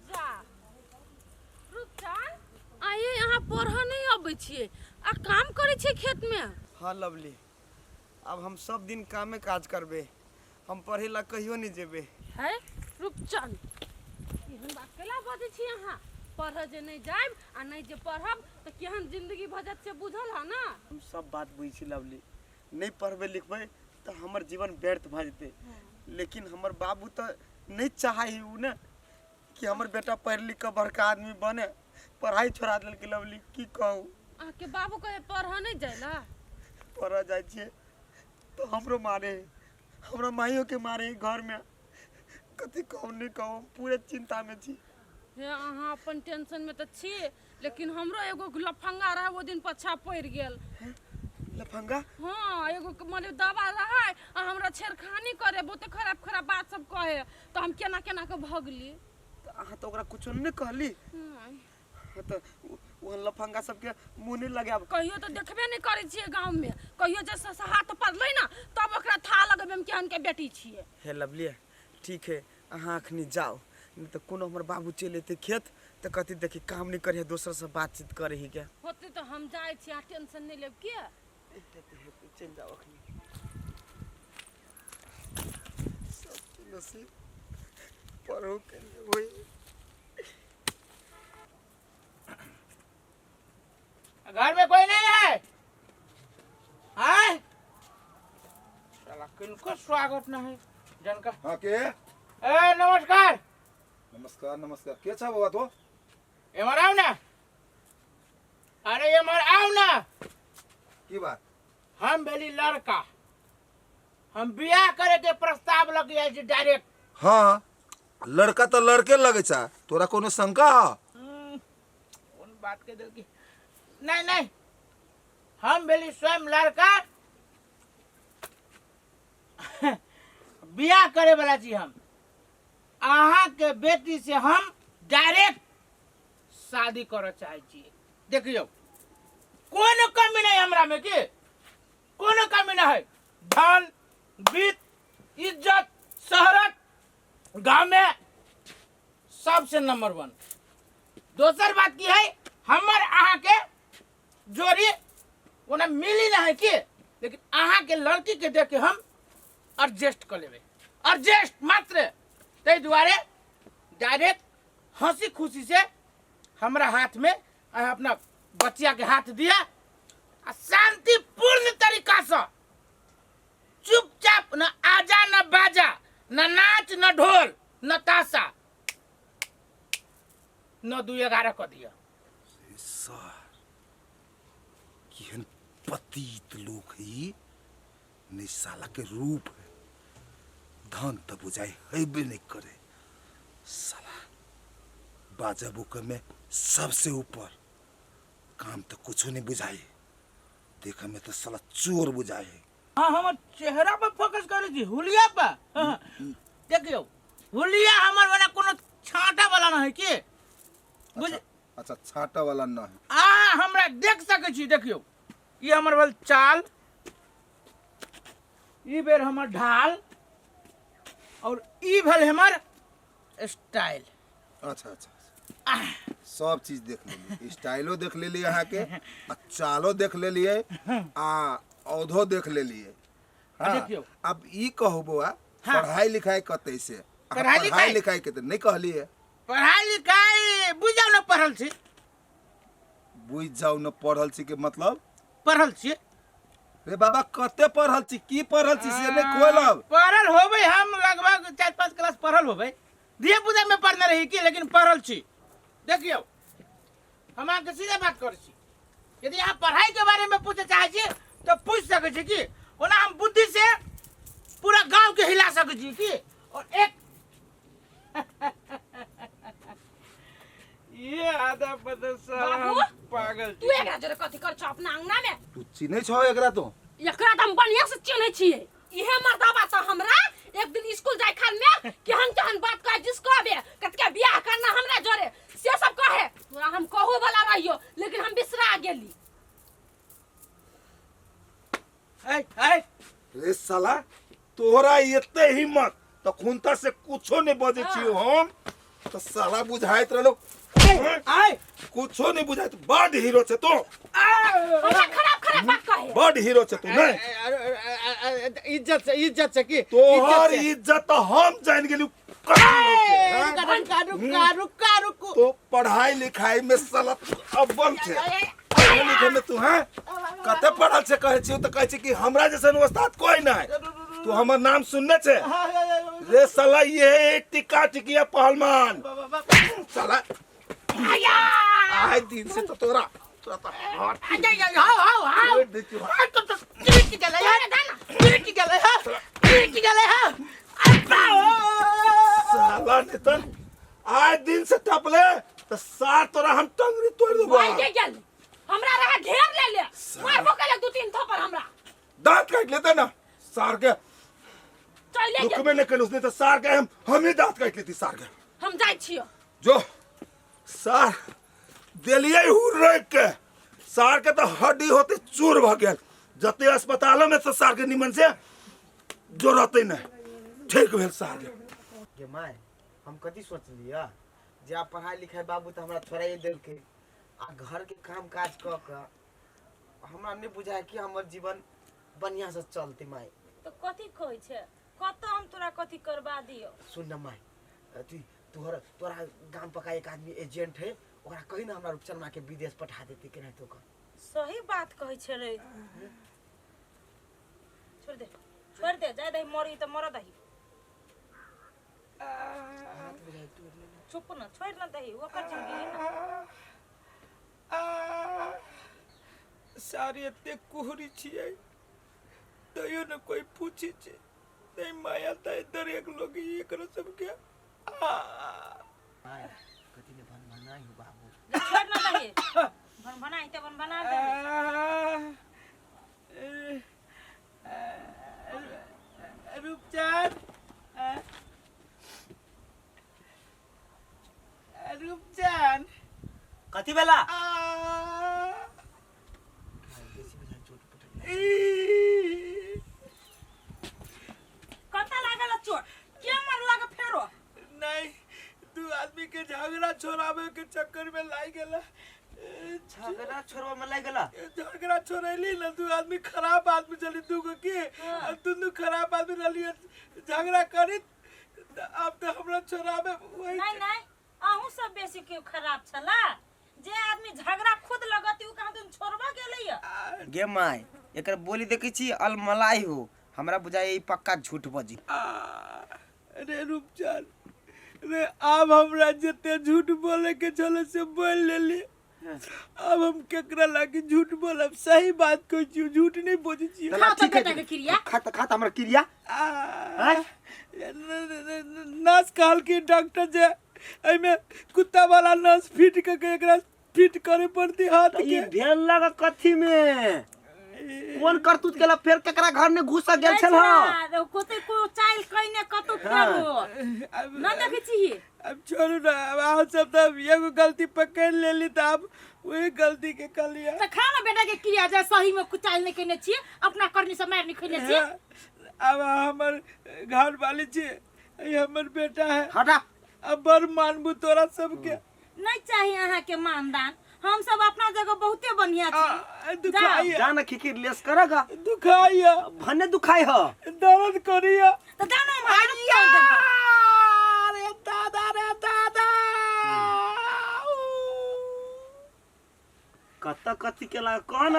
G: जा रुपचान आइए यहाँ पढ़ा नहीं अबै छियै आ काम करै छियै खेत में।
C: हाँ लवली, अब हम सब दिन कामे काज करबे, हम पढ़े ला कहियो नहीं जेबे।
G: है रुपचान एहन बात केला बजै छी अहाँ? पढ़ जे नहीं जाइब आ नहीं जे पढ़ब तो केहन जिंदगी भजत से बुझल है ना।
C: हम सब बात बुझी लवली, नहीं पढ़बे लिखबे तो हमर जीवन व्यर्थ भ जेते। लेकिन हमर बाबू तो नहीं चाहे उ ना कि हमर बेटा पढ़ लिख के बड़का आदमी बने, पढ़ाई छोड़ा देलकै लवली। की कहूँ,
G: के बाबू कहे पढ़ नहीं जाइला?
C: पढ़ जाय छियै तो हमरो मारे, हमरा माइयो के मारे घर में। कथी कहूँ नहीं कहूँ, पूरे चिंता में छी।
G: हे अहाँ अपन टेंशन में तो छी, लेकिन हमरो एगो लफंगा रहा वो दिन पछा पड़ गेल।
C: लफंगा?
G: हाँ, एगो मतलब दवा रहा आ हमरा छेड़खानी करे, बहुत खराब खराब बात सब कहे, तो हम केना केना के भगली।
C: तो अहाँ तो ओकरा कुछो नहीं कहली? तो वो लफंगा सबके मुंह नहीं लगाब।
G: कहियो तो देखबे नहीं करे छिए गांव में, कहियो जैसे हाथ पड़लै ना तब ओकरा था लगबे हम केहन के बेटी छिए।
C: हे लवली, ठीक है अहाँ अखनी जाओ, नहीं तो कोनो हमर बाबू चल अते खेत तो कथी देखी काम नहीं करे, दोसर से बातचीत करे ही क्या
G: होते तो हम जाए छी, आ टेंशन नहीं लेब के।
C: चल जाओ अखनी। सब नसीब पढ़ो के होई।
A: घर में कोई नहीं है? हाँ? साला किनको स्वागत नहीं जनका।
D: हाँ के?
A: ए नमस्कार।
D: नमस्कार नमस्कार, के छ बाबा तो?
A: एमर आओ ना। अरे एमर आओ ना।
D: की बात?
A: हम बेली लड़का, हम बियाह करे के प्रस्ताव लग गया जी डायरेक्ट।
D: हाँ, लड़का तो लड़के लगे छा, तोरा कोनो शंका है?
A: उन बात के दिल की नहीं नहीं, हम बेली स्वयं लड़का बियाह करे वाला जी। हम अहाँ के बेटी से हम डायरेक्ट शादी करे चाहे छी। देखियो कोनो कमी नहीं हमरा में, की कोनो कमी नहीं है। धन वित्त इज्जत शहरत गांव में सबसे नंबर 1। दोसर बात की है, हमर अहाँ के जोड़ी ओना मिली नहीं की, लेकिन अहाँ के लड़की के देख के हम एडजस्ट कर लेबे। एडजस्ट मात्र तै दुआरे डायरेक्ट हंसी खुशी से हमरा हाथ में अपना बच्चिया के हाथ दिया आ शांतिपूर्ण तरीका से चुपचाप, न आजा न बाजा, न नाच न ढोल न ताशा, न 2-11 कर दिया।
D: केहन पतित लोग है, नहीं साला के रूप है, धन तो बुझाई है भी नहीं करे। साला बाजा बुकर में सबसे ऊपर, काम तो कुछ नहीं बुझाई, देखा में तो साला चोर बुझाए।
A: हाँ, हम चेहरा पर फोकस करे जी, हुलिया पर। हाँ, देखियो हुलिया हमर वाला कोनो छांटा वाला ना है की।
D: अच्छा छाटा वाला ना है।
A: हमरा देख सके छी। देखियो ये हमर वाल चाल, ई बेर हमर ढाल, और ई भेल हमर स्टाइल।
D: अच्छा अच्छा, सब चीज देख लेली, स्टाइलो देख लेली अहाँ के, आ चालो देख लेली, आ औधो देख लेली। हाँ,
A: देखियो
D: अब ई कहो बउआ,
A: हाँ,
D: पढ़ाई लिखाई कते से?
A: पढ़ाई
D: लिखाई के नहीं कहली है।
A: पढ़ाई लिखाई बुझाओ न पढ़ल छी।
D: बुझ जाऊ न पढ़ल छी के मतलब?
A: पढ़ल छी।
D: रे बाबा कते पढ़ल छी, की पढ़ल छी से नहीं खोलब।
A: पढ़ल होबे, हम लगभग 4-5 क्लास पढ़ल होबे, दिए पूजा में पढ़ने रही की, लेकिन पढ़ल छी। देखियो हम आपके सीधे बात कर छी, यदि आप पढ़ाई के बारे में पूछे चाहे छी तो पूछ सके छी की, ओना हम बुद्धि से पूरा गांव के हिला सके छी की। और एक
G: जरे कथी कर छ अपना अंगना में
D: तू चिन्है छौ एकरा तो
G: एकरा त हम बढ़िया से चिन्है छियै इहे मर्दबा त हमरा एक दिन स्कूल जाय खान में केहन बात कह जिसको बे कतके बियाह करना हमरा जोरे से सब कहे तोरा हम कहू वाला रहियो लेकिन हम बिसरा गेली
D: रे साला तोहरा एते हिम्मत तो खुनता से कुछो नहीं बजे छियो हम तो साला बुझाइत रहलो कुछो नहीं बुझाइत बड़ हीरो छे तो
G: हमरा खराब बात कहे
D: बड़ हीरो छे तू नहीं
A: इज्जत से की
D: तोहर इज्जत तो हम जान गेलू
A: रुको
D: तो पढ़ाई लिखाई में साला अव्वल छे पढ़ाई लिखाई में तू हैं कते पढ़ल छे कहे छी तो कहे छी कि हमरा जैसन उस्ताद कोई नहीं तू हमर नाम सुनने छे रे साला ये टिका टिकिया पहलवान साला आए दिन से तो तोरा तो हाथ साला नेतन आए दिन से टपले तो सार तोरा हम टंगरी तोड़ देबो
G: हमरा रहा घेर ले मार भोकले दू तीन थप्पड़ हमरा
D: दांत काट लेते ना सार के
G: चले
D: रुक में निकल उसने तो सार के हम ही दांत काट लेती सार के
G: हम जाय छियो
D: जो सार देलिए हुर्र के सार के तो हड्डी होते चूर भ गेल जते अस्पतालों में तो सार के निमन से जोरते नहीं ठीक भेल सार के
C: माय हम कथी सोचलिया जे आप पढ़ाई लिखाई बाबू तो हमरा छोड़ाइए देल के आ घर के काम काज क के हमरा नहीं बुझाय कि हमर जीवन बढ़िया से चलते माय
B: तो कथी कहै छै कत हम तोरा कथी करबा दियो
C: सुन न माय तोरा गांव पका एक आदमी एजेंट है ओकरा कहि ना हमरा रूपचंद माँ के विदेश पठा देते के नहीं तो का
B: सही बात कहै छै रे छोड़ दे जाय दही मरी त मर दही चुप न छोड़ न दही ओकर जिंदगी है ना
A: सारी एते कुहरी छियै तैयो न कोई पूछी छै नहीं माया त इधर एक लोग एकरो सबके
C: माय कथी ने बनाई हो बाबू
B: छोड़ न दही बनाई ते बना दे
A: रूपचांद रूपचांद
C: कथी बेला
B: कता लागल चोट के मरला के फेरो
A: नहीं दू आदमी के झगड़ा छोड़ावे के चक्कर में लाई गेला
C: झगड़ा छोड़वा में लाग गेला
A: झगड़ा छोड़ैली ना दू आदमी खराब आदमी चली दूगो के दुनू खराब आदमी रहली झगड़ा करी अब तो हमरा छोड़ावे वही
B: नहीं अहू सब बेसी के खराब छला जे आदमी झगड़ा खुद लगती उ कहां तुम छोड़बा गेलै
C: गे माय एकर बोली देखै छी अलमलाई हो हमरा बुझाय ई पक्का झूठ बजी
A: अरे रूपचांद रे अब हमरा जते झूठ बोले के चले से बोल लेली अब हम केकरा लागी झूठ बोलब सही बात कहै छी झूठ नहीं बोलै छी
B: खा तो बेटा के क्रिया
C: खाता हमरा क्रिया
A: नस कहल की डॉक्टर जे एमे कुत्ता वाला नस फिट के एकरा फिट करे पड़ती हाथ
C: ई भेल लगा कथी में कोन करतूत केला फेर केकरा घर में घुस गेल छल ह
B: कोते को चाइल कइने कतु फेरो न देखै छी
A: अब छोड़ू ना अब आ सब तो एगो गलती पकड़ लेली त अब वही गलती के कर लिया
B: त खा ना बेटा के क्रिया जे सही में कुचाइल नहीं कइने छी अपना करनी से मार नहीं कइने छी
A: अब हमर घर वाली छी हमर बेटा है
C: हटा
A: अब बर मानबू तोरा सबके
B: नहीं चाहिए अहाँ के मानदान हम सब अपना जगह बहुते बढ़िया छी
A: दुखाइया
C: जाना खिखिर लेस करगा
A: दुखाइया
C: भने दुखाई ह
A: दर्द करिया
B: तो दाना मार दे
A: अरे दादा
C: कत कथी केला कौन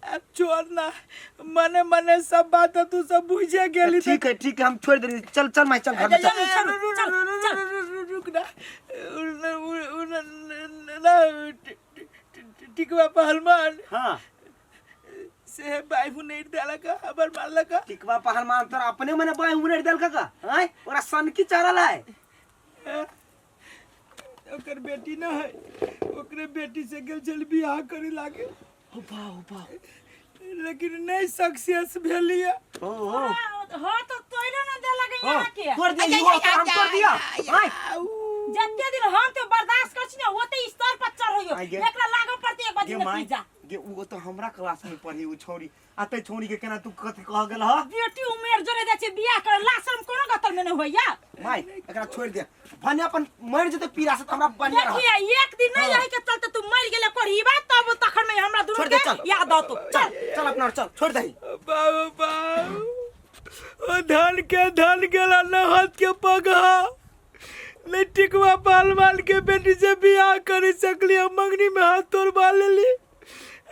A: अब छोड़ ना मने मने सब बात तू सब बुझे गेली
C: ठीक है हम छोड़ दे चल माय चल घर चल
A: रुक ना टिकवा पहलवान
C: हां
A: से बाई नहीं डाला का अबर मारला का
C: टिकवा पहलवान तोर अपने मने बाई उनेर देल का हां ओरा सन की चढ़ल है
A: ओकर बेटी न है, ओकरे बेटी से गेल चल बियाह करे लागे,
C: हो बा
A: लेकिन नहीं सक्सेस भेलिए।
C: ओ
B: हो तो तोइले न दे लगे यहाँ के
C: तोड़ दिया युवा तो हम तोड़ दिया हाय
B: जत्ते दिन हम तो बर्दाश्त कर छी न ओते स्तर पर चढ़ियो
C: आगे।
B: एकरा लागो पड़ते एक बाजी
C: गे
B: न
C: माय
B: जा
C: गे वो तो हमरा क्लास में पढ़ी उ छोरी आते छोरी के केना तू कथि कह गेल ह
B: बेटी उमेर जोरे दे छी बियाह करे लाशरम कोनो गतल में न होइया
C: माय एकरा छोड़ दे भने अपन मर जते पीड़ा से हमरा बनिया रह
B: देखिए एक दिन नहीं रही के चलते तू मर गेले पढ़ी बात तब तखन में हमरा
C: छोड़
B: दुनु
C: दे,
B: के
C: चल।
B: याद आ तो चल
C: चल अपना चल छोड़ दही
A: बाबू ओ धन गेला न हाथ के पगहा, नहीं टिकवा बाल के बेटी से बियाह कर सकली, मंगनी में हाथ तोड़वा लेली।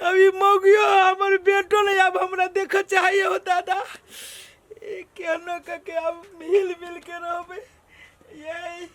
A: अभी मौगियो हमर बेटो नहीं अब हमरा देख चाहिए हो दादा, केनो के अब मिल के रहबे। यही